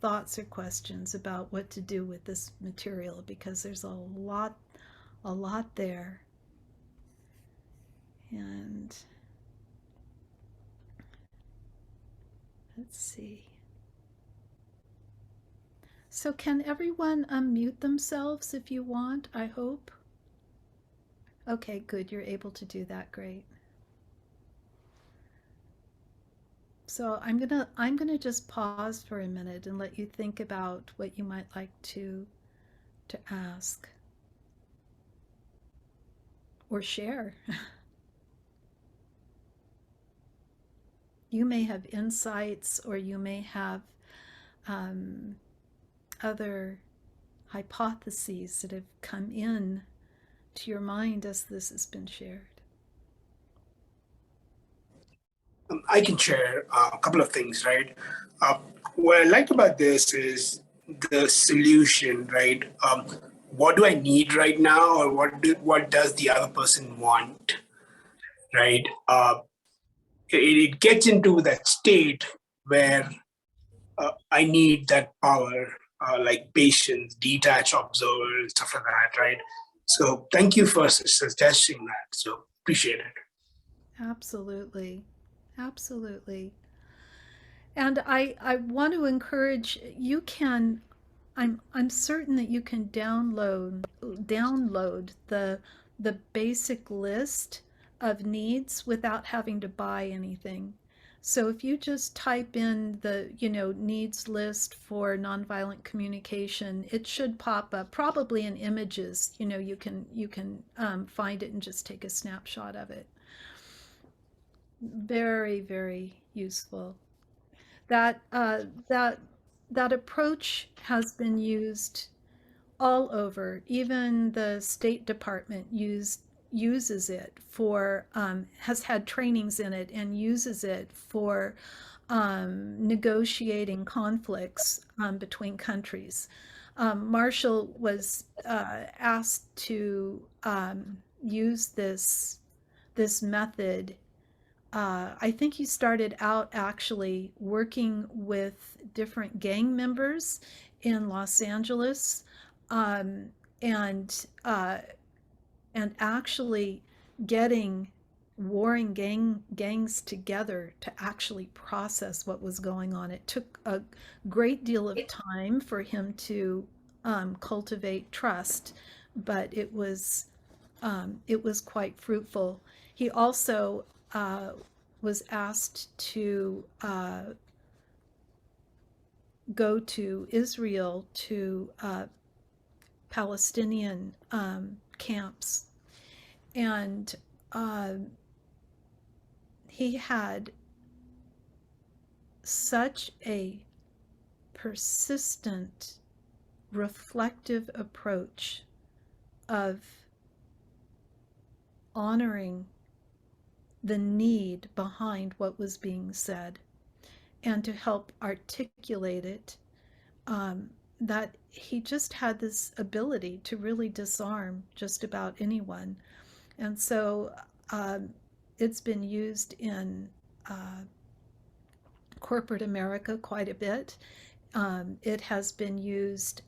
thoughts or questions about what to do with this material, because there's a lot there. And let's see. So can everyone unmute themselves if you want, I hope? Okay, good. You're able to do that. Great. So I'm gonna just pause for a minute and let you think about what you might like to ask or share. You may have insights, or you may have um, other hypotheses that have come in to your mind as this has been shared. I can share a couple of things, right? Uh, what I like about this is the solution, right? What do I need right now, or what does the other person want, right? It gets into that state where I need that power, like patience, detach, observer, and stuff like that, right? So thank you for suggesting that. So appreciate it. Absolutely. Absolutely. And I want to encourage you can I'm certain that you can download the basic list of needs without having to buy anything. So if you just type in the, needs list for nonviolent communication, it should pop up probably in images. You can find it and just take a snapshot of it. Very, very useful. That that that approach has been used all over. Even the State Department uses it for has had trainings in it and uses it for negotiating conflicts between countries. Marshall was asked to use this method. I think he started out actually working with different gang members in Los Angeles, um, and and actually getting warring gangs together to actually process what was going on. It took a great deal of time for him to cultivate trust, but it was quite fruitful. He also uh, was asked to go to Israel to Palestinian camps, and uh, he had such a persistent, reflective approach of honoring the need behind what was being said and to help articulate it, that he just had this ability to really disarm just about anyone. And so it's been used in corporate America quite a bit. It has been used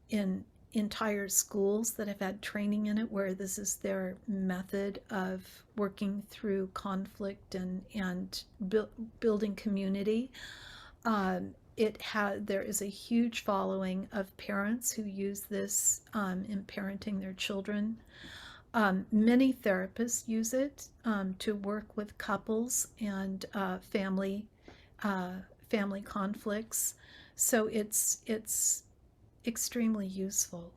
in entire schools that have had training in it where this is their method of working through conflict and building community. There is a huge following of parents who use this in parenting their children. Many therapists use it to work with couples and uh, family conflicts. So it's extremely useful.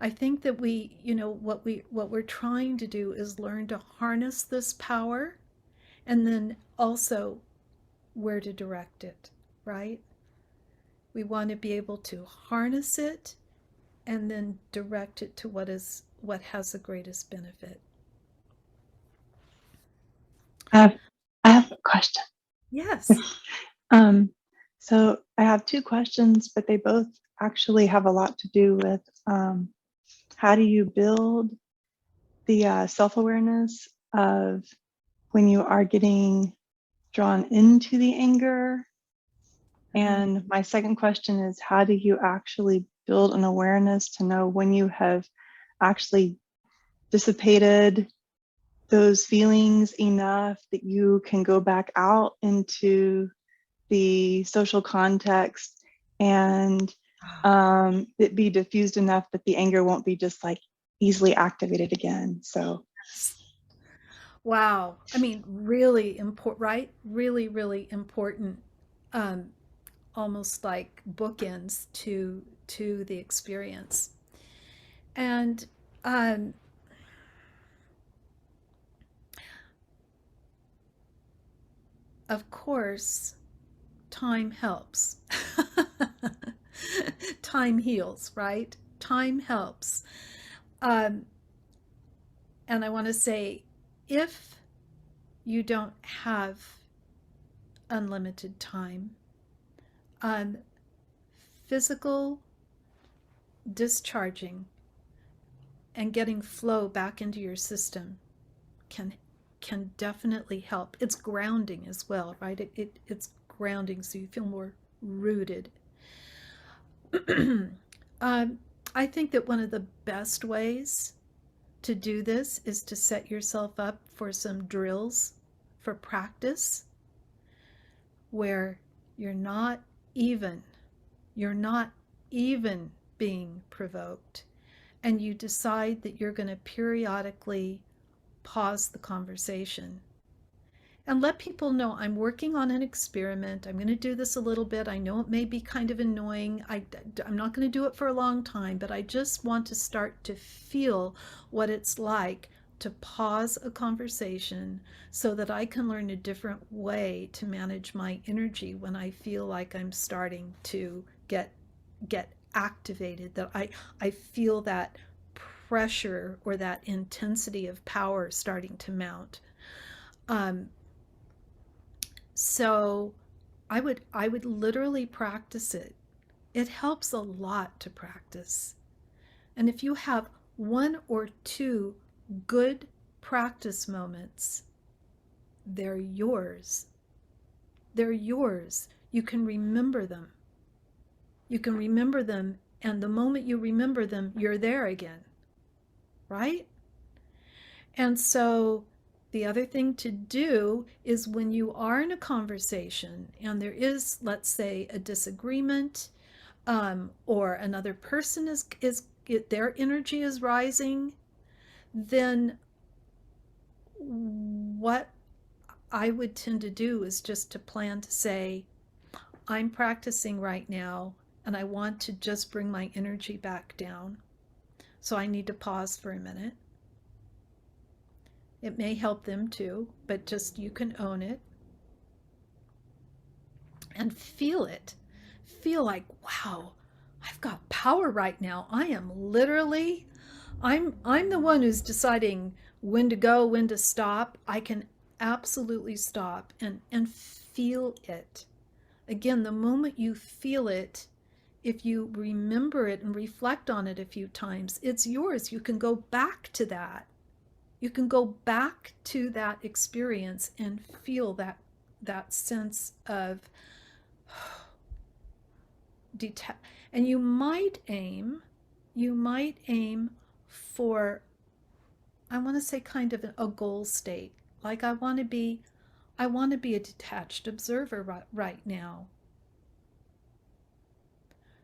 I think that what we're trying to do is learn to harness this power, and then also where to direct it, right? We want to be able to harness it and then direct it to what has the greatest benefit. I have, I have a question. Yes. Um, so I have two questions, but they both actually have a lot to do with how do you build the self-awareness of when you are getting drawn into the anger. And my second question is, how do you actually build an awareness to know when you have actually dissipated those feelings enough that you can go back out into the social context and it be diffused enough that the anger won't be just like easily activated again. So Wow. I mean, really important, right? Really, really important. Um, Almost like bookends to the experience. And um, of course, time helps. Time heals, right? Time helps. Um, and I want to say, if you don't have unlimited time, um, physical discharging and getting flow back into your system can definitely help. It's grounding as well, right? It's grounding, so you feel more rooted. um, I think that one of the best ways to do this is to set yourself up for some drills for practice where you're not even you're not even being provoked, and you decide that you're going to periodically pause the conversation and let people know, I'm working on an experiment. I'm going to do this a little bit. I know it may be kind of annoying. I'm not going to do it for a long time, but I just want to start to feel what it's like to pause a conversation so that I can learn a different way to manage my energy when I feel like I'm starting to get activated, that I feel that pressure or that intensity of power starting to mount. Um, so I would literally practice it. It helps a lot to practice. And if you have one or two good practice moments, they're yours. They're yours. You can remember them. You can remember them, and the moment you remember them, you're there again, right? And so the other thing to do is, when you are in a conversation and there is, let's say, a disagreement, or another person is their energy is rising, then what I would tend to do is just to plan to say, I'm practicing right now and I want to just bring my energy back down. So I need to pause for a minute. It may help them too, but just you can own it and feel it. Feel like, wow, I've got power right now. I am literally I'm the one who's deciding when to go, when to stop. I can absolutely stop and feel it. Again, the moment you feel it, if you remember it and reflect on it a few times, it's yours. You can go back to that. You can go back to that experience and feel that sense of detach. And you might aim for, I want to say, kind of a goal state. Like, I want to be a detached observer right now.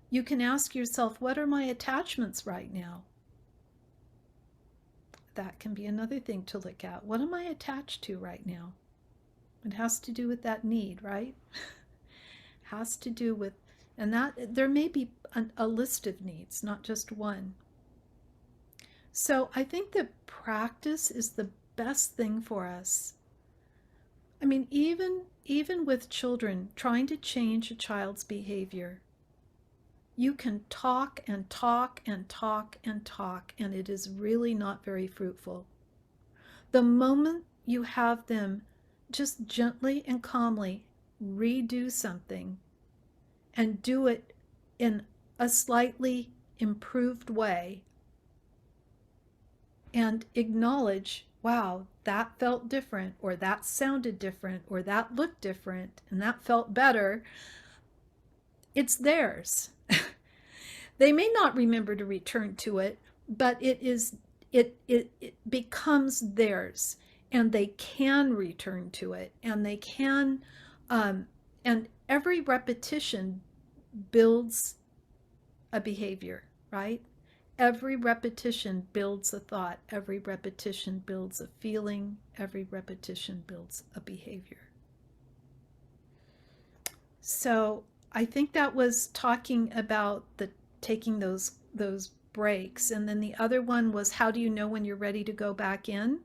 You can ask yourself, what are my attachments right now? That can be another thing to look at. What am I attached to right now? It has to do with that need, right? Has to do with, and that there may be a list of needs, not just one. So I think that practice is the best thing for us. I mean, even with children, trying to change a child's behavior, you can talk and talk and talk and talk, and it is really not very fruitful. The moment you have them just gently and calmly redo something and do it in a slightly improved way and acknowledge, wow, that felt different, or that sounded different, or that looked different, and that felt better, it's theirs. They may not remember to return to it, but it becomes theirs, and they can return to it, and they can, um, and every repetition builds a behavior, right? Every repetition builds a thought, every repetition builds a feeling, every repetition builds a behavior. So I think that was talking about the taking those breaks, and then the other one was, how do you know when you're ready to go back in?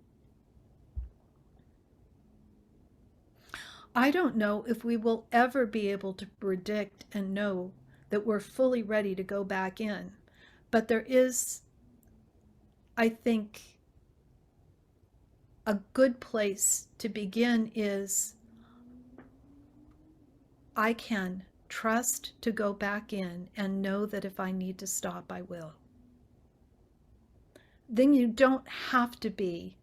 I don't know if we will ever be able to predict and know that we're fully ready to go back in. But there is, I think, a good place to begin is, I can trust to go back in and know that if I need to stop, I will. Then you don't have to be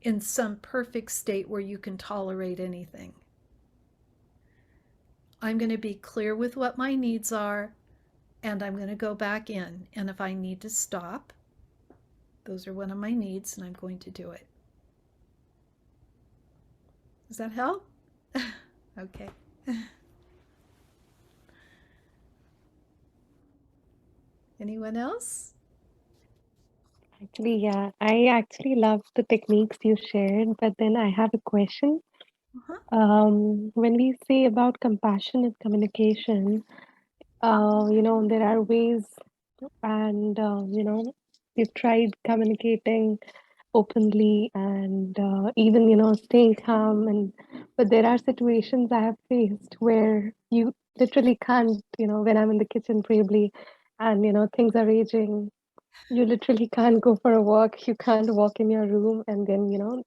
in some perfect state where you can tolerate anything. I'm going to be clear with what my needs are, and I'm going to go back in. And if I need to stop, those are one of my needs, and I'm going to do it. Does that help? Okay. Anyone else? Actually, yeah, I actually love the techniques you shared, but then I have a question. Uh-huh. When we say about compassionate communication, there are ways, and you've tried communicating openly and even, staying calm, but there are situations I have faced where you literally can't, when I'm in the kitchen probably, and things are raging. You literally can't go for a walk. You can't walk in your room. And then,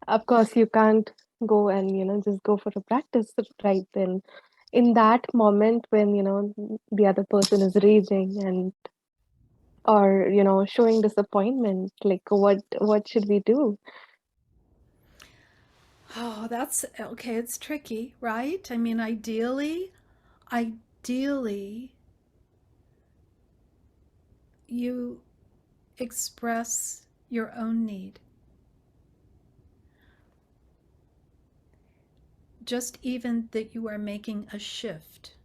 of course, you can't go and, just go for a practice right then. In that moment when, the other person is raging and or, showing disappointment, like what should we do? Oh, that's okay. It's tricky, right? I mean, ideally, you express your own need. Just even that you are making a shift.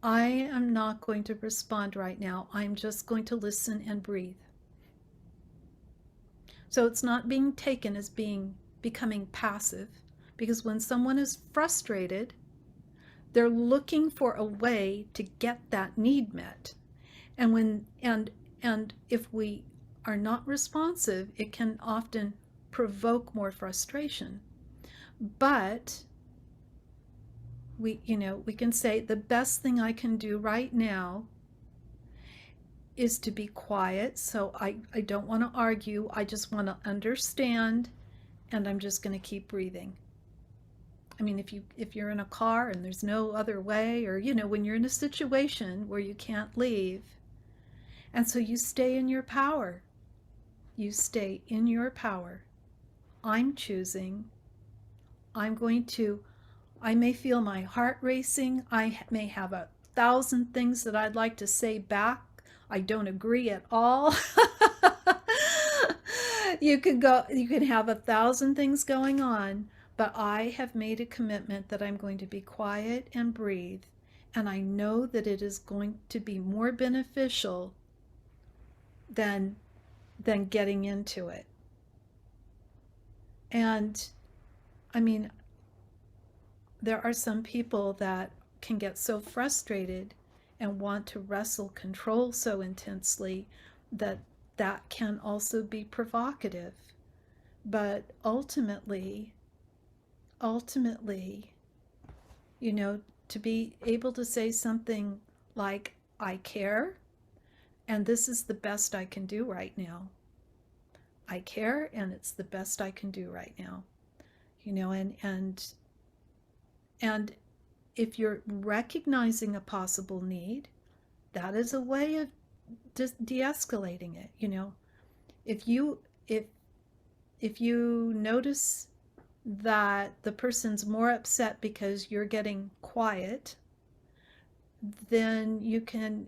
I am not going to respond right now. I'm just going to listen and breathe. So it's not being taken as becoming passive, because when someone is frustrated, they're looking for a way to get that need met. And if we are not responsive, it can often provoke more frustration. But we can say, the best thing I can do right now is to be quiet. So I don't want to argue. I just want to understand, and I'm just going to keep breathing. I mean, if you're in a car and there's no other way, or when you're in a situation where you can't leave, and so you stay in your power. You stay in your power. I'm choosing. I may feel my heart racing. I may have 1,000 things that I'd like to say back. I don't agree at all. You can have 1,000 things going on, but I have made a commitment that I'm going to be quiet and breathe. And I know that it is going to be more beneficial than getting into it. And I mean, there are some people that can get so frustrated and want to wrestle control so intensely that that can also be provocative. But ultimately, to be able to say something like, I care, and this is the best I can do right now. I care, and it's the best I can do right now. And if you're recognizing a possible need, that is a way of de-escalating it. If you if if you notice that the person's more upset because you're getting quiet, then you can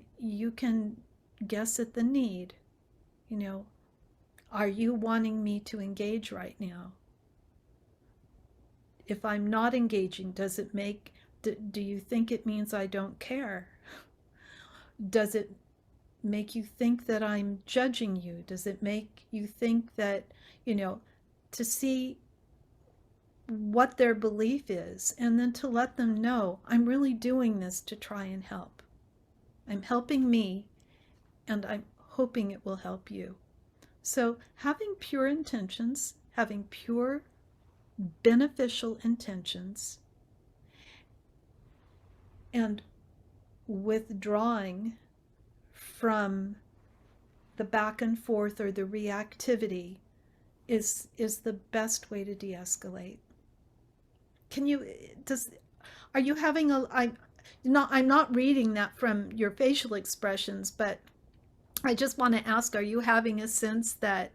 guess at the need. Are you wanting me to engage right now? If I'm not engaging, does it make do you think it means I don't care? Does it make you think that I'm judging you? Does it make you think that, to see what their belief is and then to let them know I'm really doing this to try and help. I'm helping me and I'm hoping it will help you. So having pure intentions, having pure beneficial intentions, and withdrawing from the back and forth or the reactivity is the best way to de-escalate. Can you does are you having I'm not reading that from your facial expressions, but I just want to ask, are you having a sense that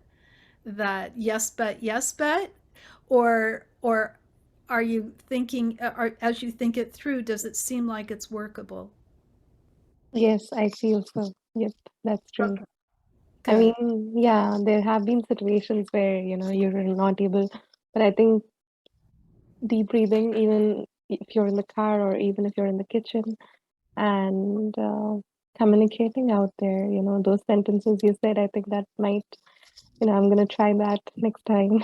yes but, or are you thinking, or as you think it through, does it seem like it's workable? Yes, I feel so. Yep, that's true. Okay, I good. mean, yeah, there have been situations where, you're not able, but I think deep breathing, even if you're in the car or even if you're in the kitchen, and communicating out there, those sentences you said, I think that might, I'm gonna try that next time.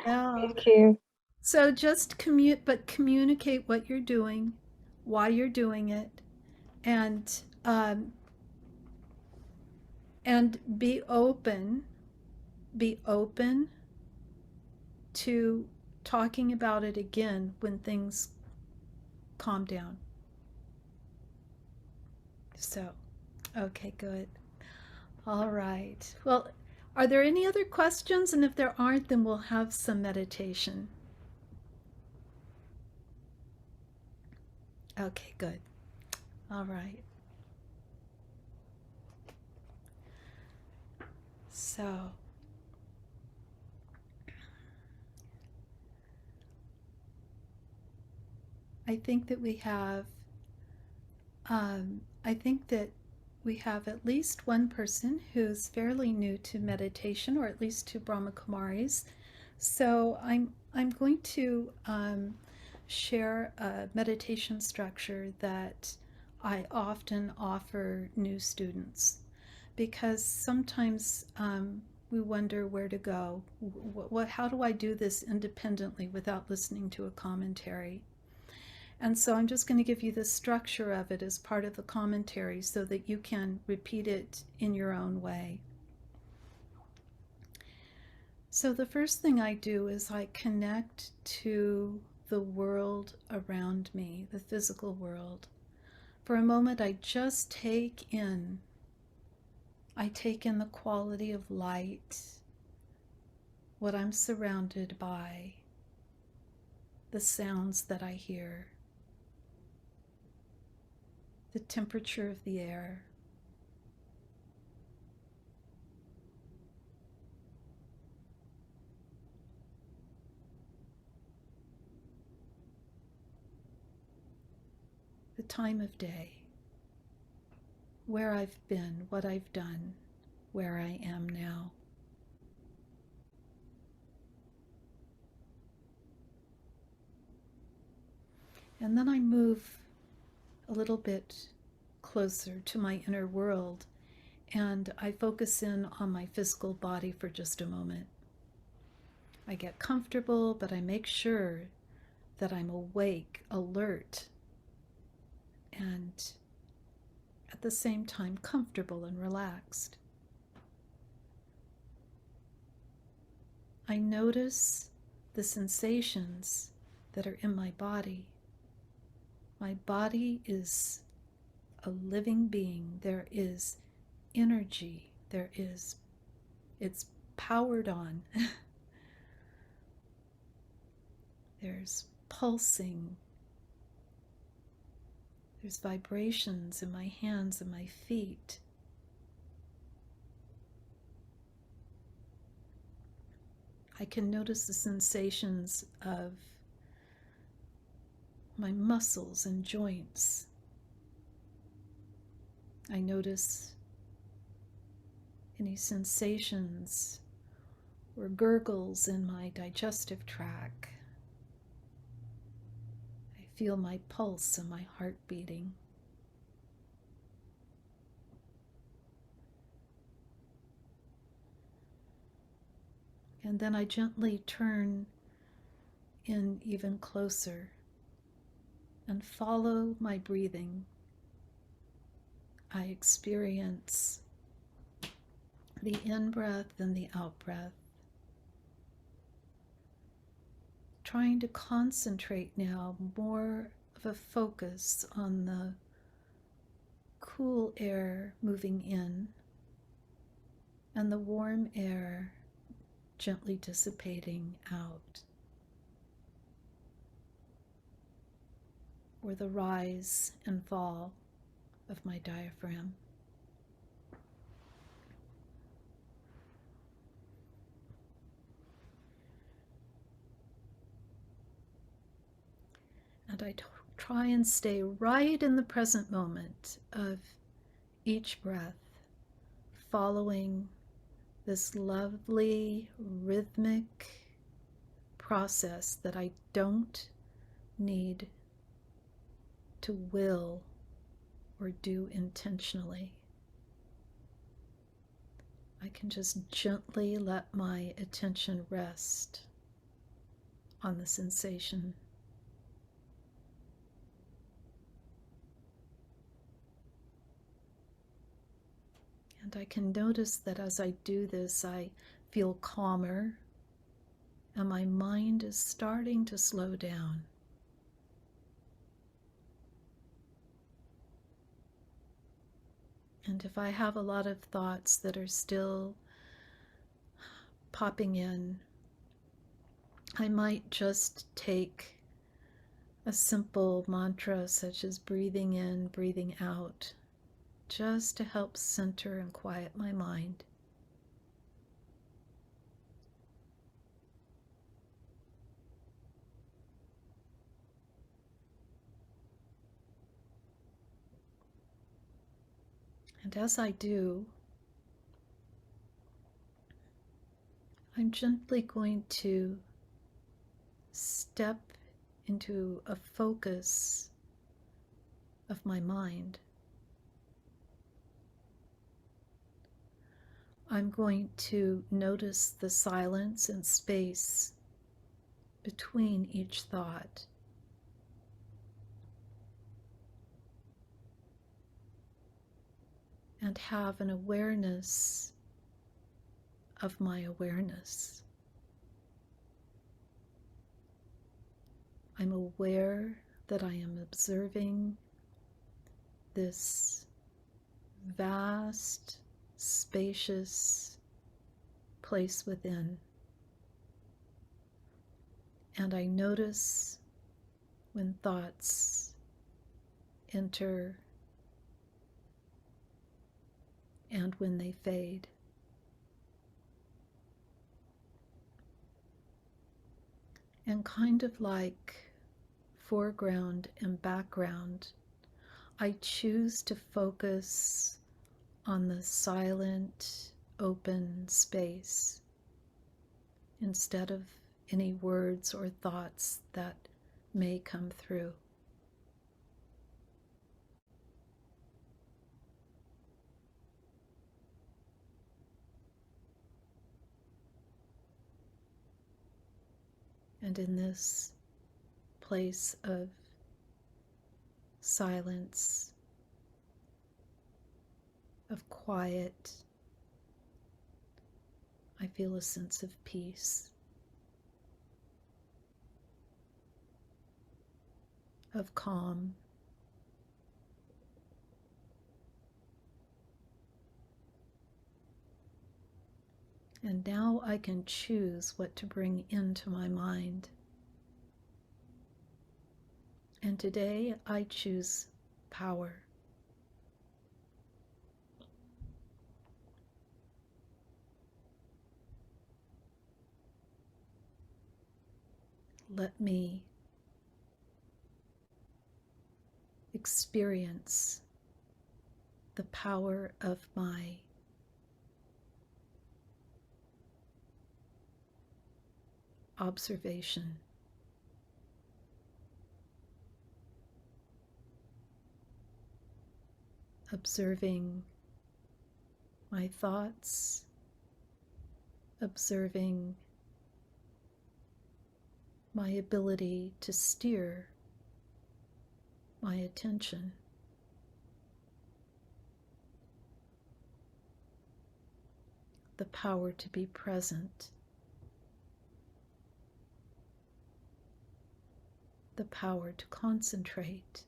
Yeah. Thank you. So just communicate what you're doing, why you're doing it, and um, and be open to talking about it again when things calm down. So, okay, good. All right. Well, are there any other questions? And if there aren't, then we'll have some meditation. Okay, good. All right. So, I think that we have I think that we have at least one person who's fairly new to meditation, or at least to Brahma Kumaris. So I'm going to share a meditation structure that I often offer new students, because sometimes we wonder where to go. How do I do this independently without listening to a commentary? And so I'm just going to give you the structure of it as part of the commentary so that you can repeat it in your own way. So the first thing I do is I connect to the world around me, the physical world. For a moment, I take in the quality of light, what I'm surrounded by, the sounds that I hear, the temperature of the air. The time of day, where I've been, what I've done, where I am now. And then I move a little bit closer to my inner world, and I focus in on my physical body for just a moment. I get comfortable, but I make sure that I'm awake, alert, and at the same time comfortable and relaxed. I notice the sensations that are in my body. My body is a living being. There is energy. It's powered on. There's pulsing. There's vibrations in my hands and my feet. I can notice the sensations of my muscles and joints. I notice any sensations or gurgles in my digestive tract. I feel my pulse and my heart beating. And then I gently turn in even closer and follow my breathing. I experience the in-breath and the out-breath, trying to concentrate now more of a focus on the cool air moving in and the warm air gently dissipating out, or the rise and fall of my diaphragm. And I try and stay right in the present moment of each breath, following this lovely rhythmic process that I don't need to will or do intentionally. I can just gently let my attention rest on the sensation. And I can notice that as I do this, I feel calmer and my mind is starting to slow down. And if I have a lot of thoughts that are still popping in, I might just take a simple mantra such as breathing in, breathing out, just to help center and quiet my mind. And as I do, I'm gently going to step into a focus of my mind. I'm going to notice the silence and space between each thought. And have an awareness of my awareness. I'm aware that I am observing this vast, spacious place within. And I notice when thoughts enter and when they fade. And kind of like foreground and background, I choose to focus on the silent, open space instead of any words or thoughts that may come through. And in this place of silence, of quiet, I feel a sense of peace, of calm, and now I can choose what to bring into my mind. And today I choose power. Let me experience the power of my observation. Observing my thoughts, observing my ability to steer my attention. The power to be present. The power to concentrate.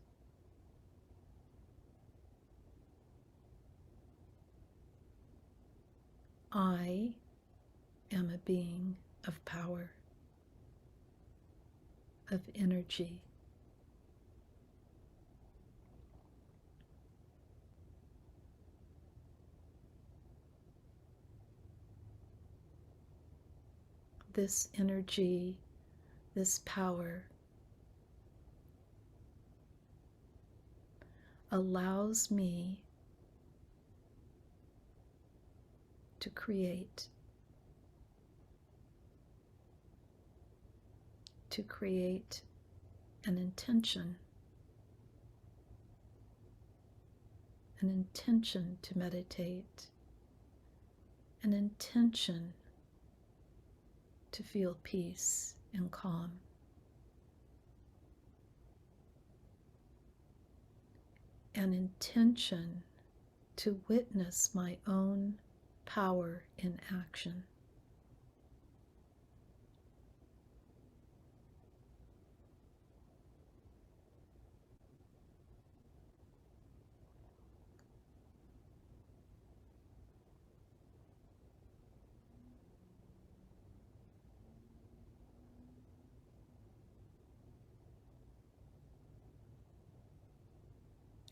I am a being of power, of energy. This energy, this power allows me to create an intention to meditate, an intention to feel peace and calm. An intention to witness my own power in action.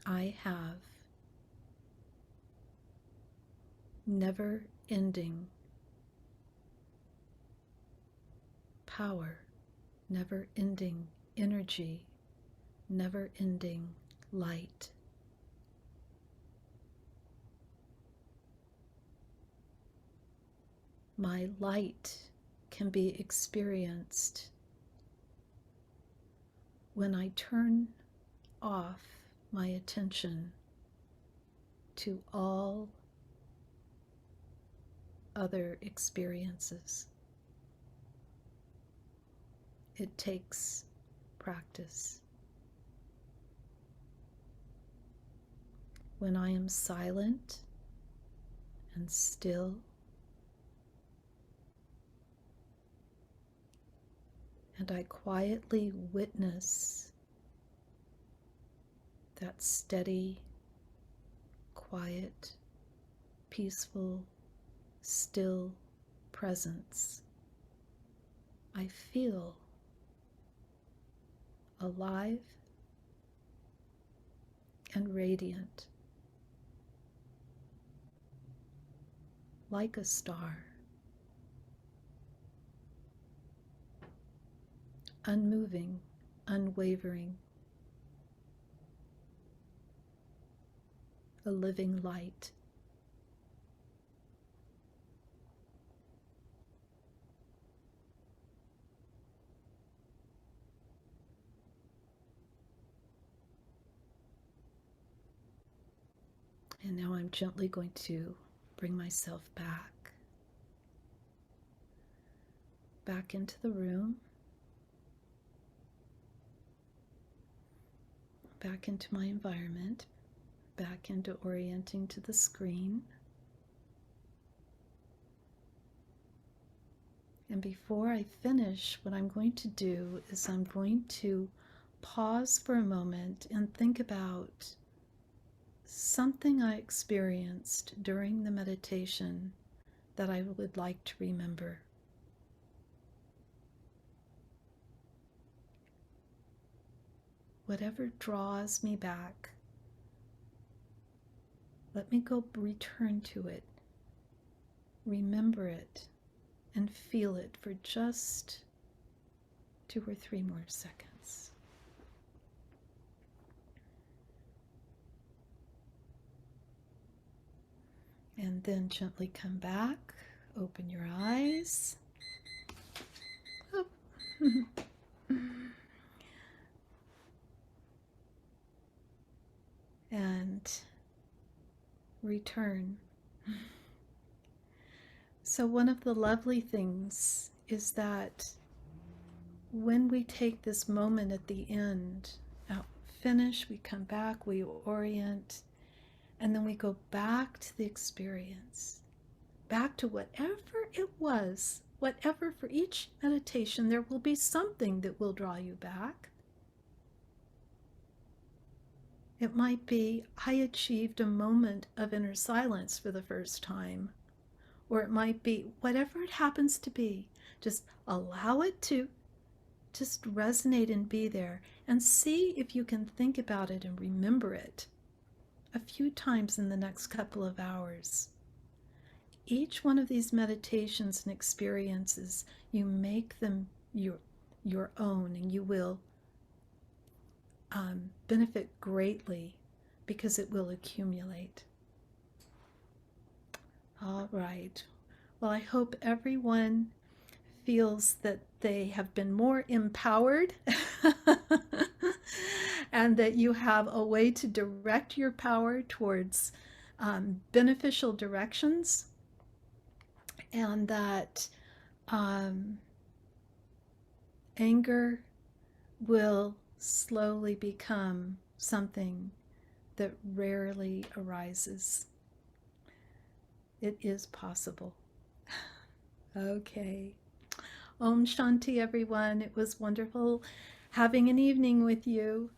I have never-ending power, never-ending energy, never-ending light. My light can be experienced when I turn off my attention to all other experiences. It takes practice. When I am silent and still, and I quietly witness that steady, quiet, peaceful, still presence, I feel alive and radiant, like a star, unmoving, unwavering, a living light. And now I'm gently going to bring myself back into the room, back into my environment, back into orienting to the screen. And before I finish, what I'm going to do is I'm going to pause for a moment and think about something I experienced during the meditation that I would like to remember. Whatever draws me back, let me go return to it, remember it, and feel it for just 2 or 3 more seconds. And then gently come back, open your eyes. And return. So one of the lovely things is that when we take this moment at the end, finish, we come back, we orient, and then we go back to the experience, back to whatever it was, whatever. For each meditation, there will be something that will draw you back. It might be, I achieved a moment of inner silence for the first time. Or it might be, whatever it happens to be, just allow it to just resonate and be there, and see if you can think about it and remember it a few times in the next couple of hours. Each one of these meditations and experiences, you make them your own, and you will benefit greatly because it will accumulate. All right. Well, I hope everyone feels that they have been more empowered and that you have a way to direct your power towards beneficial directions, and that anger will slowly become something that rarely arises. It is possible. Okay. Om Shanti, everyone. It was wonderful having an evening with you.